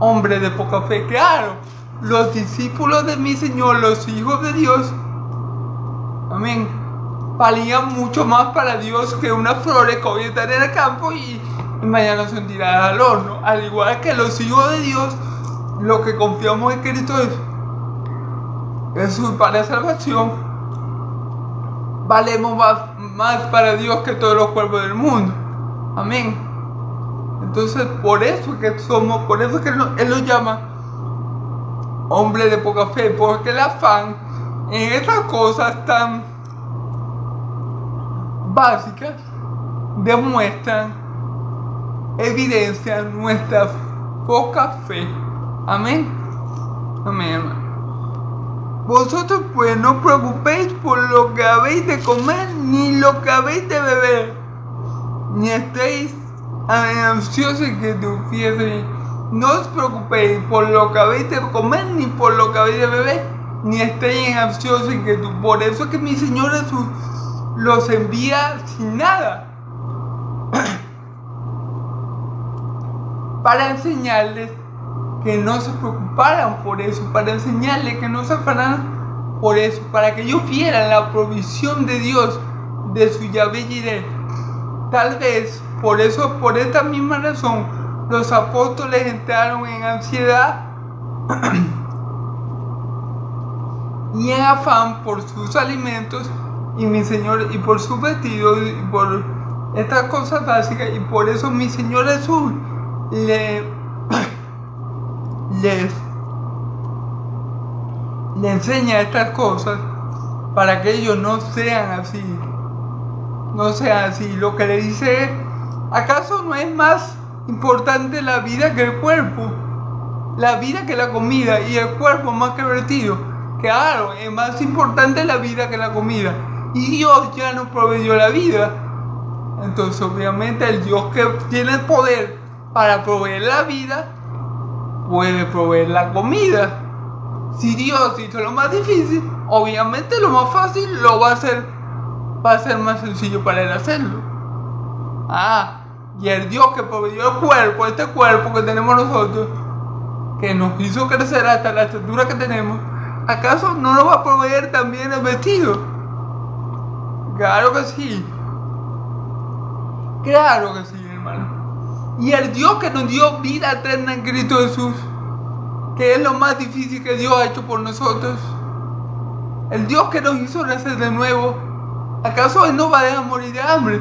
hombre de poca fe? Claro, los discípulos de mi Señor, los hijos de Dios, amén, valían mucho más para Dios que unas flores que hoy están en el campo y mañana son tiradas al horno. Al igual que los hijos de Dios, los que confiamos en Cristo Jesús para la salvación, valemos más para Dios que todos los cuerpos del mundo. Amén. Entonces, por eso que Él los llama hombres de poca fe, porque el afán en estas cosas tan básicas demuestran, evidencian nuestra poca fe. Amén. Amén, hermano. Vosotros pues no os preocupéis por lo que habéis de comer, ni lo que habéis de beber, ni estéis ansiosos en que te fíjese. No os preocupéis por lo que habéis de comer, ni por lo que habéis de beber, ni estéis ansiosos en que por eso es que mi Señor Jesús los envía sin nada para enseñarles que no se preocuparan por eso, para enseñarles que no se afanaran por eso, para que ellos vieran la provisión de Dios, de su Yahvé Jireh. Tal vez por esta misma razón, los apóstoles entraron en ansiedad y en afán por sus alimentos y mi Señor, y por sus vestidos, y por estas cosas básicas, y por eso mi Señor Jesús le enseña estas cosas para que ellos no sean así. Lo que le dice es: ¿acaso no es más importante la vida que el cuerpo? La vida que la comida, y el cuerpo más que el vestido. Claro, es más importante la vida que la comida, y Dios ya nos proveyó la vida. Entonces obviamente el Dios que tiene el poder para proveer la vida puede proveer la comida. Si Dios hizo lo más difícil, obviamente lo más fácil lo va a ser más sencillo para Él hacerlo. Y el Dios que proveyó el cuerpo, este cuerpo que tenemos nosotros, que nos hizo crecer hasta la estatura que tenemos, ¿acaso no nos va a proveer también el vestido? Claro que sí. Claro que sí, hermano. Y el Dios que nos dio vida eterna en Cristo Jesús, que es lo más difícil que Dios ha hecho por nosotros, el Dios que nos hizo nacer de nuevo, ¿acaso Él no va a dejar morir de hambre?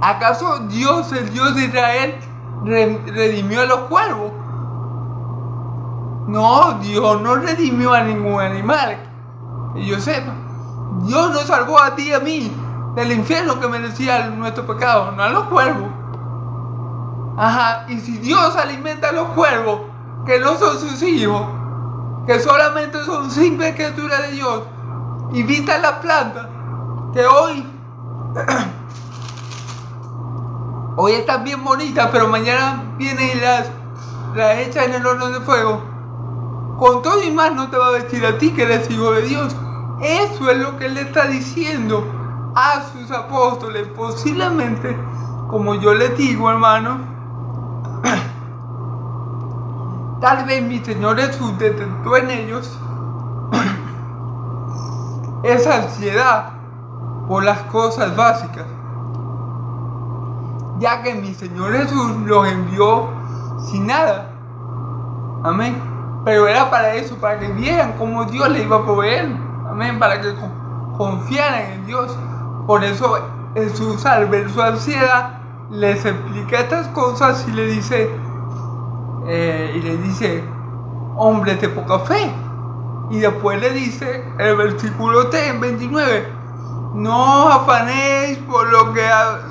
¿Acaso Dios, el Dios de Israel, redimió a los cuervos? No, Dios no redimió a ningún animal, que yo sepa. Dios nos salvó a ti y a mí del infierno que merecía nuestro pecado, no a los cuervos. Y si Dios alimenta a los cuervos, que no son sus hijos, que solamente son simples criaturas de Dios, y vista las plantas, que hoy están bien bonitas, pero mañana vienen y las echan en el horno de fuego, con todo y más no te va a vestir a ti que eres hijo de Dios. Eso es lo que Él le está diciendo a sus apóstoles. Posiblemente, como yo les digo, hermano, tal vez mi Señor Jesús detectó en ellos esa ansiedad por las cosas básicas, ya que mi Señor Jesús los envió sin nada. Amén. Pero era para eso, para que vieran cómo Dios les iba a proveer. Amén, para que confiaran en Dios. Por eso Jesús al ver su ansiedad les explica estas cosas y le dice, hombres de poca fe. Y después le dice el versículo 29, no os afanéis por lo que,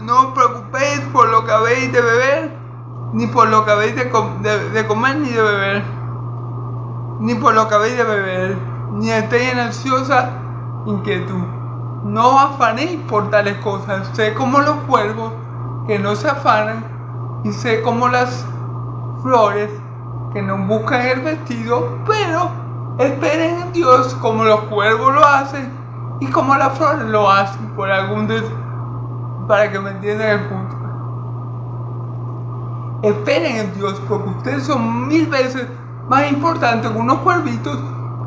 no os preocupéis por lo que habéis de beber, ni por lo que habéis de comer ni de beber, ni por lo que habéis de beber, ni estéis en ansiosa inquietud. No os afanéis por tales cosas. Sé como los cuervos que no se afanan, y sé como las flores que no buscan el vestido, pero esperen en Dios como los cuervos lo hacen y como las flores lo hacen, para que me entiendan el punto. Esperen en Dios, porque ustedes son 1000 veces más importantes que unos cuervitos,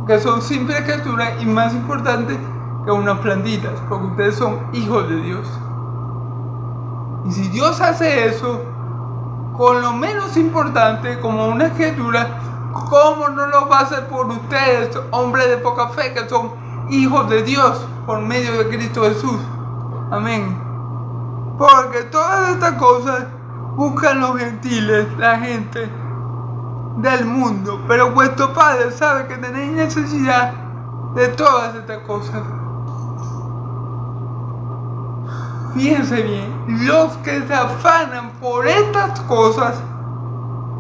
que son simples criaturas, y más importantes que unas plantitas, porque ustedes son hijos de Dios. Y si Dios hace eso con lo menos importante, como una criatura, ¿cómo no lo va a hacer por ustedes, hombres de poca fe, que son hijos de Dios por medio de Cristo Jesús? Amén. Porque todas estas cosas buscan los gentiles, la gente del mundo, pero vuestro Padre sabe que tenéis necesidad de todas estas cosas. Fíjense bien, los que se afanan por estas cosas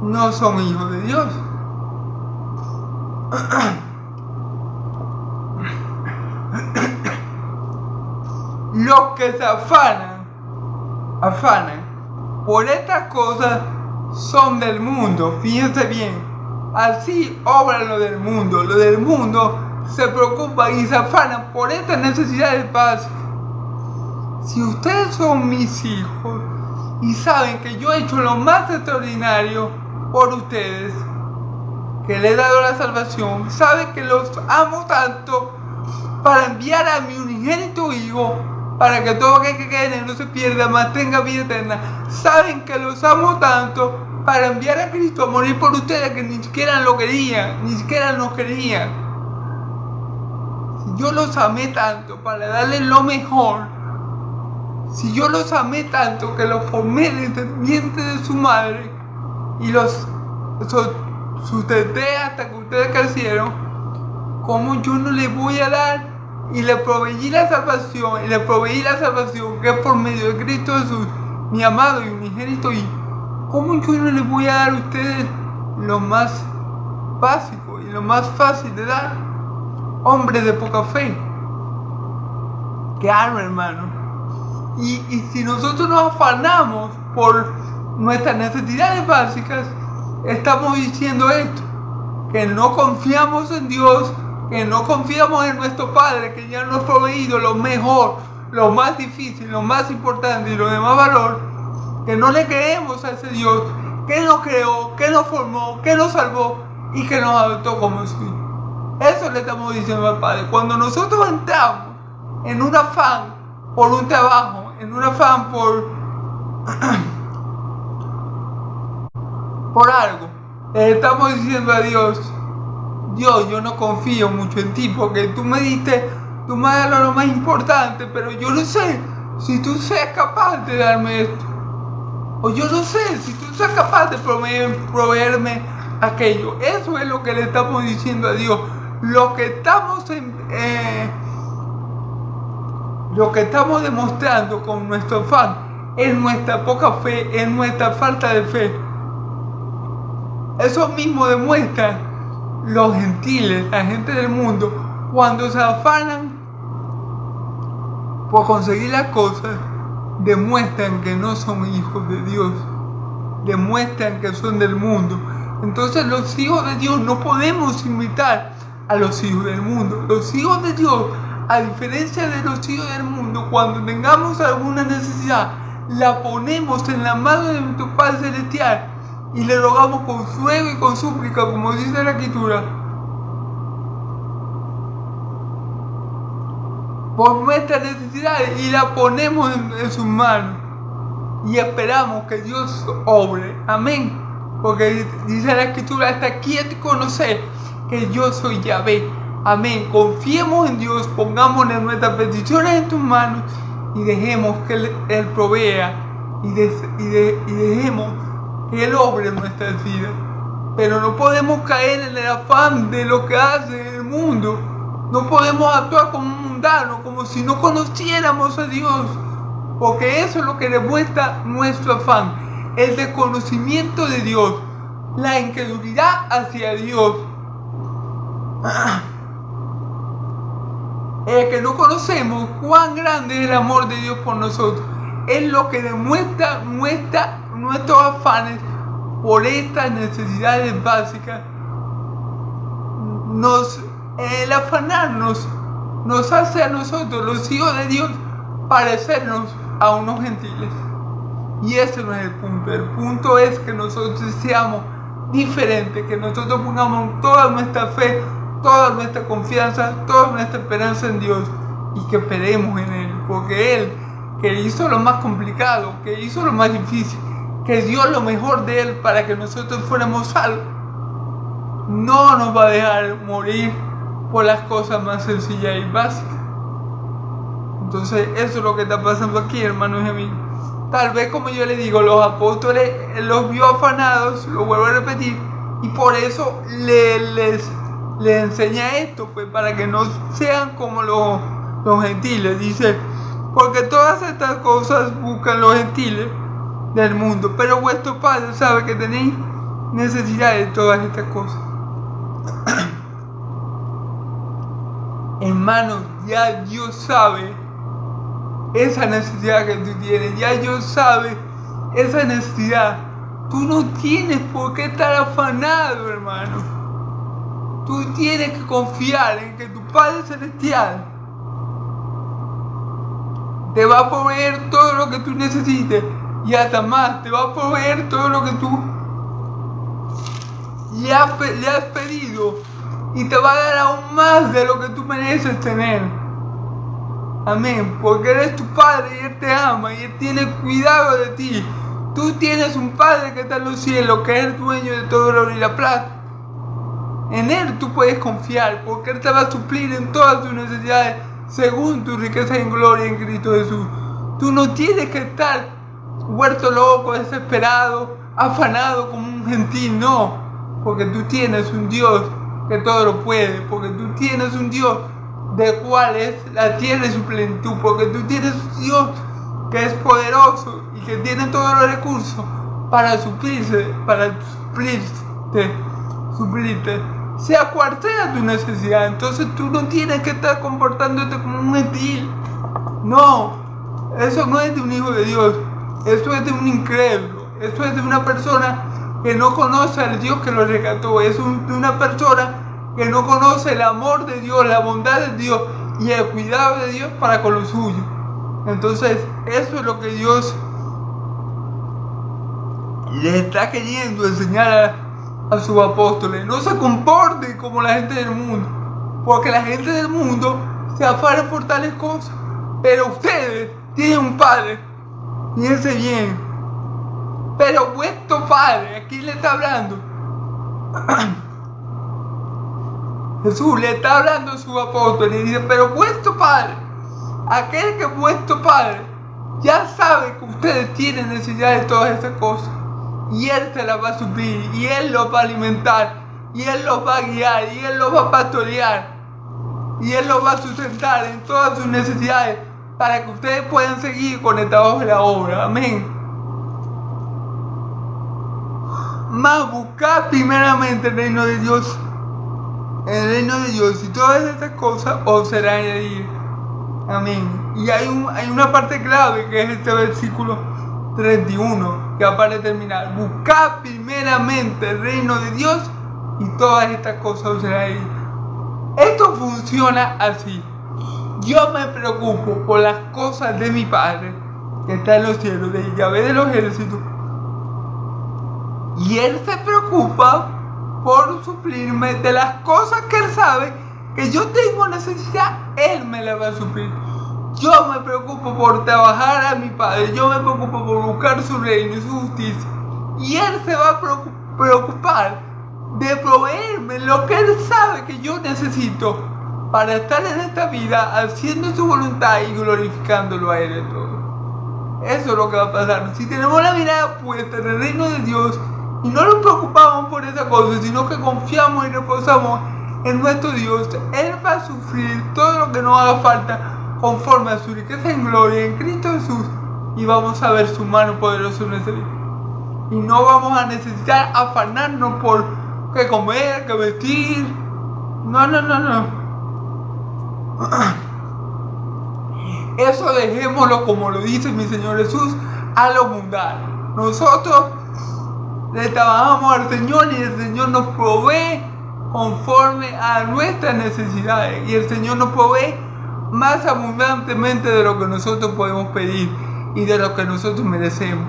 no son hijos de Dios. Los que se afanan por estas cosas son del mundo. Fíjense bien, así obra lo del mundo. Lo del mundo se preocupan y se afanan por estas necesidades básicas. Si ustedes son mis hijos y saben que yo he hecho lo más extraordinario por ustedes, que les he dado la salvación, saben que los amo tanto para enviar a mi unigénito Hijo, para que todo aquel que quede en él no se pierda, mas tenga vida eterna. Saben que los amo tanto para enviar a Cristo a morir por ustedes, que ni siquiera lo querían, ni siquiera nos querían. Si yo los amé tanto para darles lo mejor, si yo los amé tanto que los formé desde el vientre de su madre y los sustenté hasta que ustedes crecieron, ¿cómo yo no les voy a dar? Y les proveí la salvación, que es por medio de Cristo Jesús, mi amado y unigénito Hijo. ¿Cómo yo no les voy a dar a ustedes lo más básico y lo más fácil de dar? Hombres de poca fe. Claro, hermano. Y si nosotros nos afanamos por nuestras necesidades básicas, estamos diciendo esto, que no confiamos en Dios, que no confiamos en nuestro Padre, que ya nos ha proveído lo mejor, lo más difícil, lo más importante y lo de más valor, que no le creemos a ese Dios que nos creó, que nos formó, que nos salvó y que nos adoptó como su hijo. Eso le estamos diciendo al Padre. Cuando nosotros entramos en un afán por un trabajo, en un afán por algo, estamos diciendo a Dios, yo no confío mucho en ti, porque tú me das lo más importante, pero yo no sé si tú seas capaz de darme esto, o yo no sé si tú seas capaz de proveerme aquello. Eso es lo que le estamos diciendo a Dios. Lo que estamos demostrando con nuestro afán es nuestra poca fe, es nuestra falta de fe. Eso mismo demuestran los gentiles, la gente del mundo, cuando se afanan por conseguir las cosas, demuestran que no son hijos de Dios, demuestran que son del mundo. Entonces los hijos de Dios no podemos imitar a los hijos del mundo. Los hijos de Dios, a diferencia de los hijos del mundo, cuando tengamos alguna necesidad, la ponemos en la mano de nuestro Padre Celestial y le rogamos con ruego y con súplica, como dice la Escritura, por nuestras necesidades, y la ponemos en sus manos y esperamos que Dios obre. Amén. Porque dice la Escritura, hasta aquí he de conocer que yo soy Yahvé, Amén. Confiemos en Dios, pongámosle nuestras peticiones en tus manos y dejemos que Él provea y dejemos que Él obre en nuestras vidas. Pero no podemos caer en el afán de lo que hace el mundo. No podemos actuar como un mundano, como si no conociéramos a Dios. Porque eso es lo que demuestra nuestro afán. El desconocimiento de Dios. La incredulidad hacia Dios. El que no conocemos cuán grande es el amor de Dios por nosotros. Es lo que demuestra nuestros afanes por estas necesidades básicas. El afanarnos nos hace a nosotros, los hijos de Dios, parecernos a unos gentiles. Y ese no es el punto. El punto es que nosotros seamos diferentes, que nosotros pongamos toda nuestra fe, toda nuestra confianza, toda nuestra esperanza en Dios y que esperemos en Él. Porque Él, que hizo lo más complicado, que hizo lo más difícil, que dio lo mejor de Él para que nosotros fuéramos salvos, no nos va a dejar morir por las cosas más sencillas y básicas. Entonces eso es lo que está pasando aquí, hermanos y amigos. Tal vez, como yo les digo, los apóstoles los vio afanados, lo vuelvo a repetir, y por eso les enseña esto, pues, para que no sean como los gentiles. Dice, porque todas estas cosas buscan los gentiles del mundo, pero vuestro Padre sabe que tenéis necesidad de todas estas cosas. Hermanos, ya Dios sabe esa necesidad que tú tienes, ya Dios sabe esa necesidad. Tú no tienes por qué estar afanado, hermano. Tú tienes que confiar en que tu Padre Celestial te va a proveer todo lo que tú necesites y hasta más, te va a proveer todo lo que tú le has pedido y te va a dar aún más de lo que tú mereces tener. Amén, porque Él es tu Padre y Él te ama y Él tiene cuidado de ti. Tú tienes un Padre que está en los cielos, que es el dueño de todo el oro y la plata. En Él tú puedes confiar, porque Él te va a suplir en todas tus necesidades según tu riqueza en gloria en Cristo Jesús. Tú no tienes que estar vuelto loco, desesperado, afanado como un gentil, no, porque tú tienes un Dios que todo lo puede, porque tú tienes un Dios de cual es la tierra y su plenitud, porque tú tienes un Dios que es poderoso y que tiene todos los recursos para suplirte, sea cual sea tu necesidad. Entonces tú no tienes que estar comportándote como un gentil. No, eso no es de un hijo de Dios, eso es de un incrédulo, eso es de una persona que no conoce al Dios que lo rescató, es de una persona que no conoce el amor de Dios, la bondad de Dios y el cuidado de Dios para con los suyos. Entonces, eso es lo que Dios le está queriendo enseñar a sus apóstoles. No se comporten como la gente del mundo, porque la gente del mundo se afana por tales cosas. Pero ustedes tienen un Padre, fíjense bien. Pero vuestro Padre, aquí le está hablando. Jesús le está hablando a sus apóstoles y dice, pero vuestro Padre, aquel que es vuestro Padre, ya sabe que ustedes tienen necesidad de todas esas cosas. Y Él se las va a suplir, y Él los va a alimentar, y Él los va a guiar, y Él los va a pastorear, y Él los va a sustentar en todas sus necesidades para que ustedes puedan seguir conectados en la obra. Amén. Mas buscad primeramente el reino de Dios. El reino de Dios y todas estas cosas os serán añadidas. Amén. Y hay una parte clave que es este versículo 31 que para terminar. Buscad primeramente el reino de Dios y todas estas cosas os serán añadidas. Esto funciona así. Yo me preocupo por las cosas de mi Padre que está en los cielos, de Yahvé de los ejércitos. Y Él se preocupa por suplirme de las cosas que Él sabe que yo tengo necesidad. Él me las va a suplir. Yo me preocupo por trabajar a mi Padre. Yo me preocupo por buscar su reino y su justicia. Y Él se va a preocupar de proveerme lo que Él sabe que yo necesito para estar en esta vida haciendo su voluntad y glorificándolo a Él en todo. Eso es lo que va a pasar. Si tenemos la mirada puesta en el reino de Dios y no nos preocupamos por esa cosa, sino que confiamos y reposamos en nuestro Dios, Él va a sufrir todo lo que nos haga falta conforme a su riqueza en gloria en Cristo Jesús, y vamos a ver su mano poderosa en nuestra vida. Y no vamos a necesitar afanarnos por qué comer, qué vestir. No. Eso dejémoslo, como lo dice mi Señor Jesús, a lo mundano. Nosotros le trabajamos al Señor y el Señor nos provee conforme a nuestras necesidades. Y el Señor nos provee más abundantemente de lo que nosotros podemos pedir y de lo que nosotros merecemos.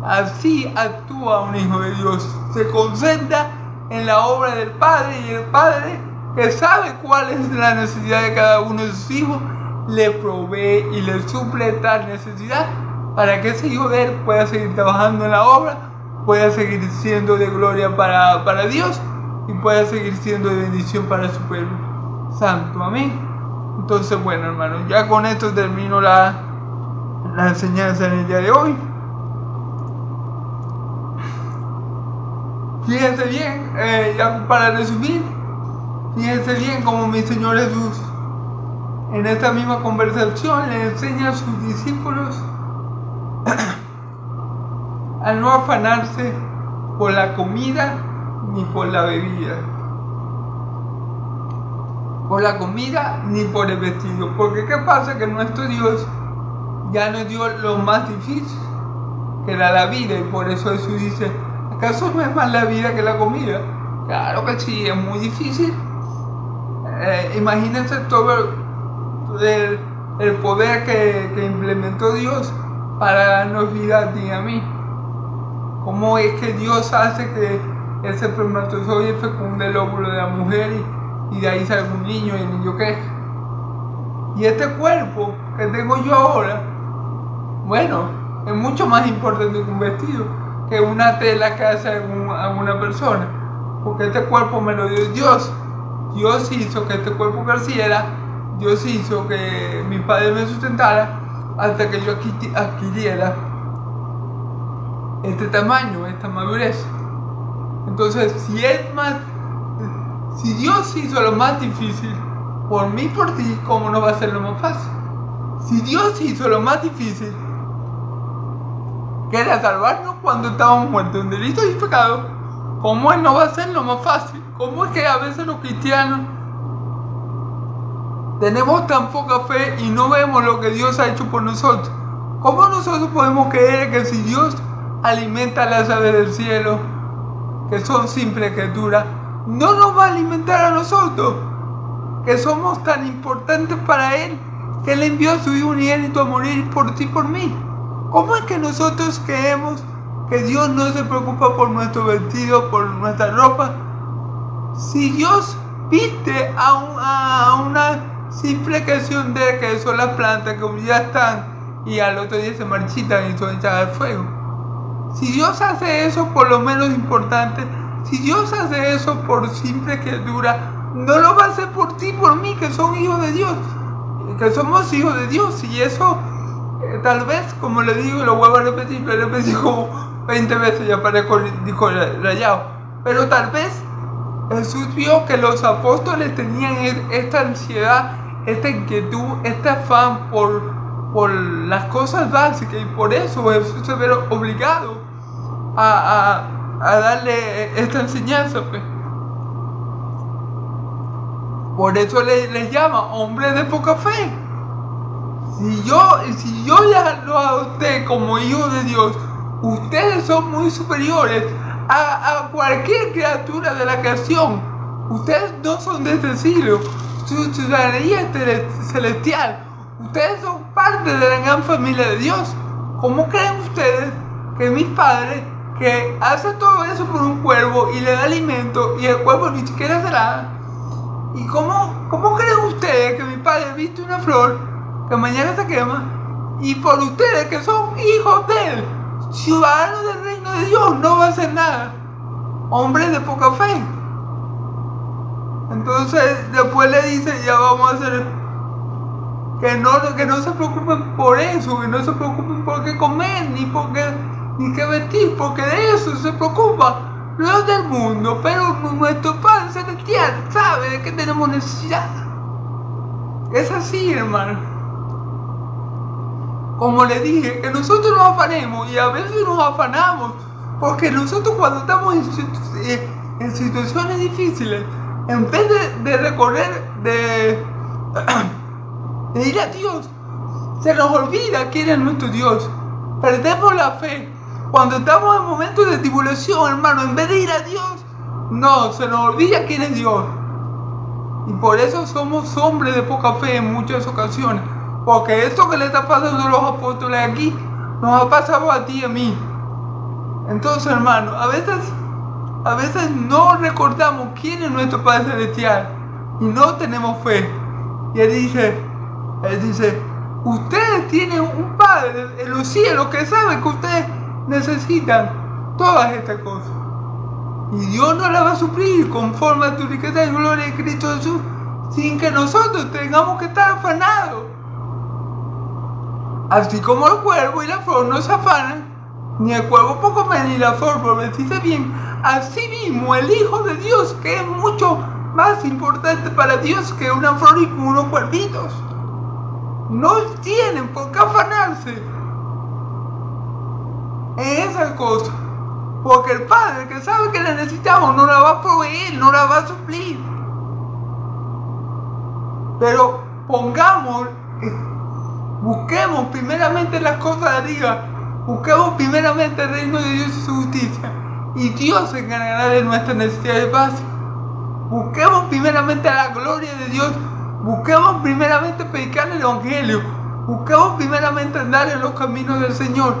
Así actúa un hijo de Dios. Se concentra en la obra del Padre, y el Padre, que sabe cuál es la necesidad de cada uno de sus hijos, le provee y le suple tal necesidad para que ese hijo de Él pueda seguir trabajando en la obra, pueda seguir siendo de gloria para Dios y pueda seguir siendo de bendición para su pueblo santo. Amén. Entonces, bueno, hermanos, ya con esto termino la enseñanza en el día de hoy. Fíjense bien, ya para resumir, fíjense bien cómo mi Señor Jesús en esta misma conversación le enseña a sus discípulos a no afanarse por la comida ni por la bebida, por la comida ni por el vestido. Porque ¿qué pasa? Que nuestro Dios ya nos dio lo más difícil, que era la vida, y por eso Jesús dice: ¿acaso no es más la vida que la comida? Claro que sí, es muy difícil. Imagínense todo el poder que implementó Dios para darnos vida a ti y a mí. ¿Cómo es que Dios hace que ese espermatozoide fecunde el óvulo de la mujer y de ahí salga un niño y el niño crezca? Y este cuerpo que tengo yo ahora, bueno, es mucho más importante que un vestido, que una tela que hace alguna persona, porque este cuerpo me lo dio Dios. Dios hizo que este cuerpo creciera, Dios hizo que mi padre me sustentara hasta que yo adquiriera este tamaño, esta madurez. Entonces, si Dios hizo lo más difícil por mí y por ti, ¿cómo no va a ser lo más fácil? Si Dios hizo lo más difícil, que era salvarnos cuando estábamos muertos en delitos y pecados, ¿cómo Él no va a ser lo más fácil? ¿Cómo es que a veces los cristianos tenemos tan poca fe y no vemos lo que Dios ha hecho por nosotros? ¿Cómo nosotros podemos creer que si Dios alimenta a las aves del cielo, que son simples criaturas, no nos va a alimentar a nosotros, que somos tan importantes para Él, que Él envió a su Hijo unigénito a morir por ti y por mí? ¿Cómo es que nosotros creemos que Dios no se preocupa por nuestro vestido, por nuestra ropa? Si Dios viste a una simple creación de que son las plantas que un día están y al otro día se marchitan y son echadas al fuego. Si Dios hace eso por lo menos importante, si Dios hace eso por simple criatura, no lo va a hacer por ti y por mí, que son hijos de Dios, que somos hijos de Dios. Y eso, tal vez, como le digo, lo vuelvo a repetir, lo he repetido como 20 veces, ya parezco disco rayado, pero tal vez Jesús vio que los apóstoles tenían esta ansiedad, esta inquietud, este afán por las cosas básicas, y por eso Jesús se ve obligado a darle esta enseñanza, pues. Por eso les llama hombres de poca fe. Si yo ya lo adopté como hijo de Dios, ustedes son muy superiores a cualquier criatura de la creación. Ustedes no son de este siglo, su ciudadanía es celestial. Ustedes son parte de la gran familia de Dios. ¿Cómo creen ustedes que mi padre, que hace todo eso por un cuervo y le da alimento y el cuervo ni siquiera se la da? ¿Y cómo creen ustedes que mi padre viste una flor que mañana se quema y por ustedes que son hijos de Él, ciudadanos del reino de Dios, no va a hacer nada? Hombres de poca fe. Entonces después le dice, ya vamos a hacer que no se preocupen por eso, que no se preocupen por qué comer, ni qué vestir, porque de eso se preocupa los del mundo, pero nuestro Padre Celestial sabe de qué tenemos necesidad. Es así, hermano. Como le dije, que nosotros nos afanemos, y a veces nos afanamos, porque nosotros cuando estamos en situaciones difíciles, en vez de recorrer, de ir a Dios, se nos olvida quién es nuestro Dios. Perdemos la fe. Cuando estamos en momentos de tribulación, hermano, en vez de ir a Dios, no, se nos olvida quién es Dios. Y por eso somos hombres de poca fe en muchas ocasiones. Porque esto que le está pasando a los apóstoles aquí, nos ha pasado a ti y a mí. Entonces, hermano, a veces no recordamos quién es nuestro Padre Celestial y no tenemos fe. Y Él dice, ustedes tienen un Padre en los cielos que sabe que ustedes necesitan todas estas cosas. Y Dios no las va a suplir conforme a tu riqueza y gloria de Cristo Jesús, sin que nosotros tengamos que estar afanados. Así como el cuervo y la flor no se afanan, ni el cuervo por comer ni la flor por vestirse bien, así mismo el Hijo de Dios, que es mucho más importante para Dios que una flor y unos cuervitos, no tienen por qué afanarse en esas cosas, porque el Padre que sabe que la necesitamos no la va a proveer, no la va a suplir. Pero busquemos primeramente las cosas de arriba, busquemos primeramente el reino de Dios y su justicia, y Dios se encargará de nuestras necesidades básicas. Busquemos primeramente la gloria de Dios, busquemos primeramente predicar el Evangelio, busquemos primeramente andar en los caminos del Señor,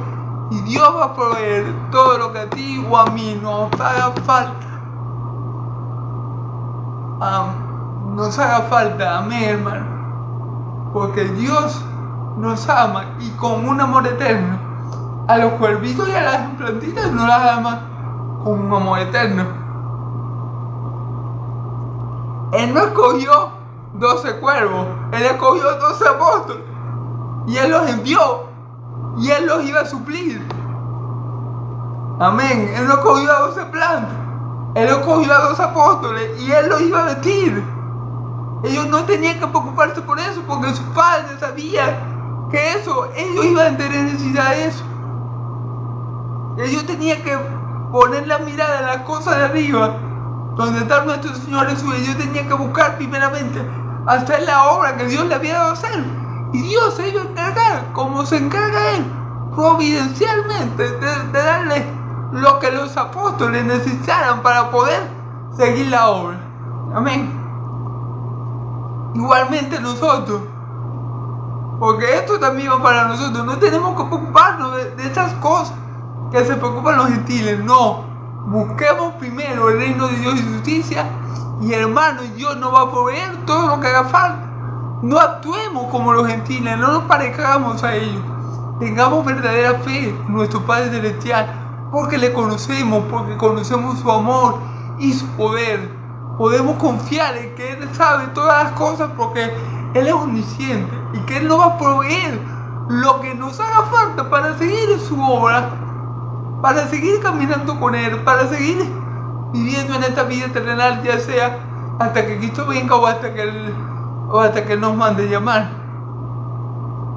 y Dios va a proveer todo lo que a ti o a mí nos haga falta. Amén, hermano. Porque Dios nos ama y con un amor eterno. A los cuervitos y a las plantitas no las ama con un amor eterno. Él no escogió 12 cuervos, Él escogió 12 apóstoles. Y Él los envió. Y Él los iba a suplir. Amén. Él no escogió a 12 plantas. Él escogió a 12 apóstoles. Y Él los iba a vestir. Ellos no tenían que preocuparse por eso, porque sus padres sabían que ellos iban a tener necesidad de eso. Ellos tenían que poner la mirada en las cosas de arriba, donde está nuestro Señor Jesús. Ellos tenían que buscar primeramente hacer la obra que Dios le había dado a hacer. Y Dios se iba a encargar, como se encarga Él, providencialmente, de darle lo que los apóstoles necesitaran para poder seguir la obra. Amén. Igualmente nosotros, porque esto también va para nosotros, no tenemos que preocuparnos de estas cosas que se preocupan los gentiles, no. Busquemos primero el reino de Dios y su justicia, y hermano, Dios nos va a proveer todo lo que haga falta. No actuemos como los gentiles, no nos parezcamos a ellos. Tengamos verdadera fe en nuestro Padre Celestial, porque le conocemos, porque conocemos su amor y su poder. Podemos confiar en que Él sabe todas las cosas, porque Él es omnisciente y que Él nos va a proveer lo que nos haga falta para seguir en su obra, para seguir caminando con Él, para seguir viviendo en esta vida terrenal, ya sea hasta que Cristo venga o hasta que Él nos mande llamar,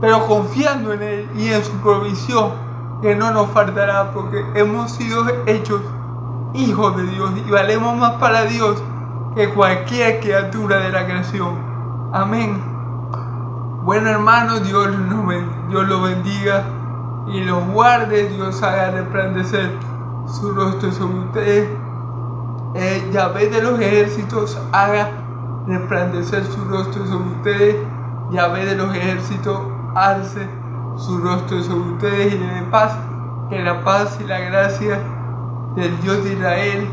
pero confiando en Él y en su provisión, que no nos faltará, porque hemos sido hechos hijos de Dios y valemos más para Dios que cualquier criatura de la creación. Amén. Bueno, hermanos, Dios lo bendiga y los guarde. Dios haga resplandecer su rostro sobre ustedes. Yahvé de los ejércitos haga resplandecer su rostro sobre ustedes. Yahvé de los ejércitos alce su rostro sobre ustedes y le dé paz. Que la paz y la gracia del Dios de Israel,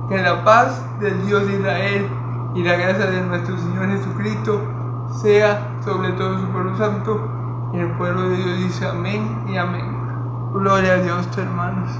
que la paz del Dios de Israel y la gracia de nuestro Señor Jesucristo sea sobre todo su pueblo santo. Y el pueblo de Dios dice amén y amén. Gloria a Dios, hermanos.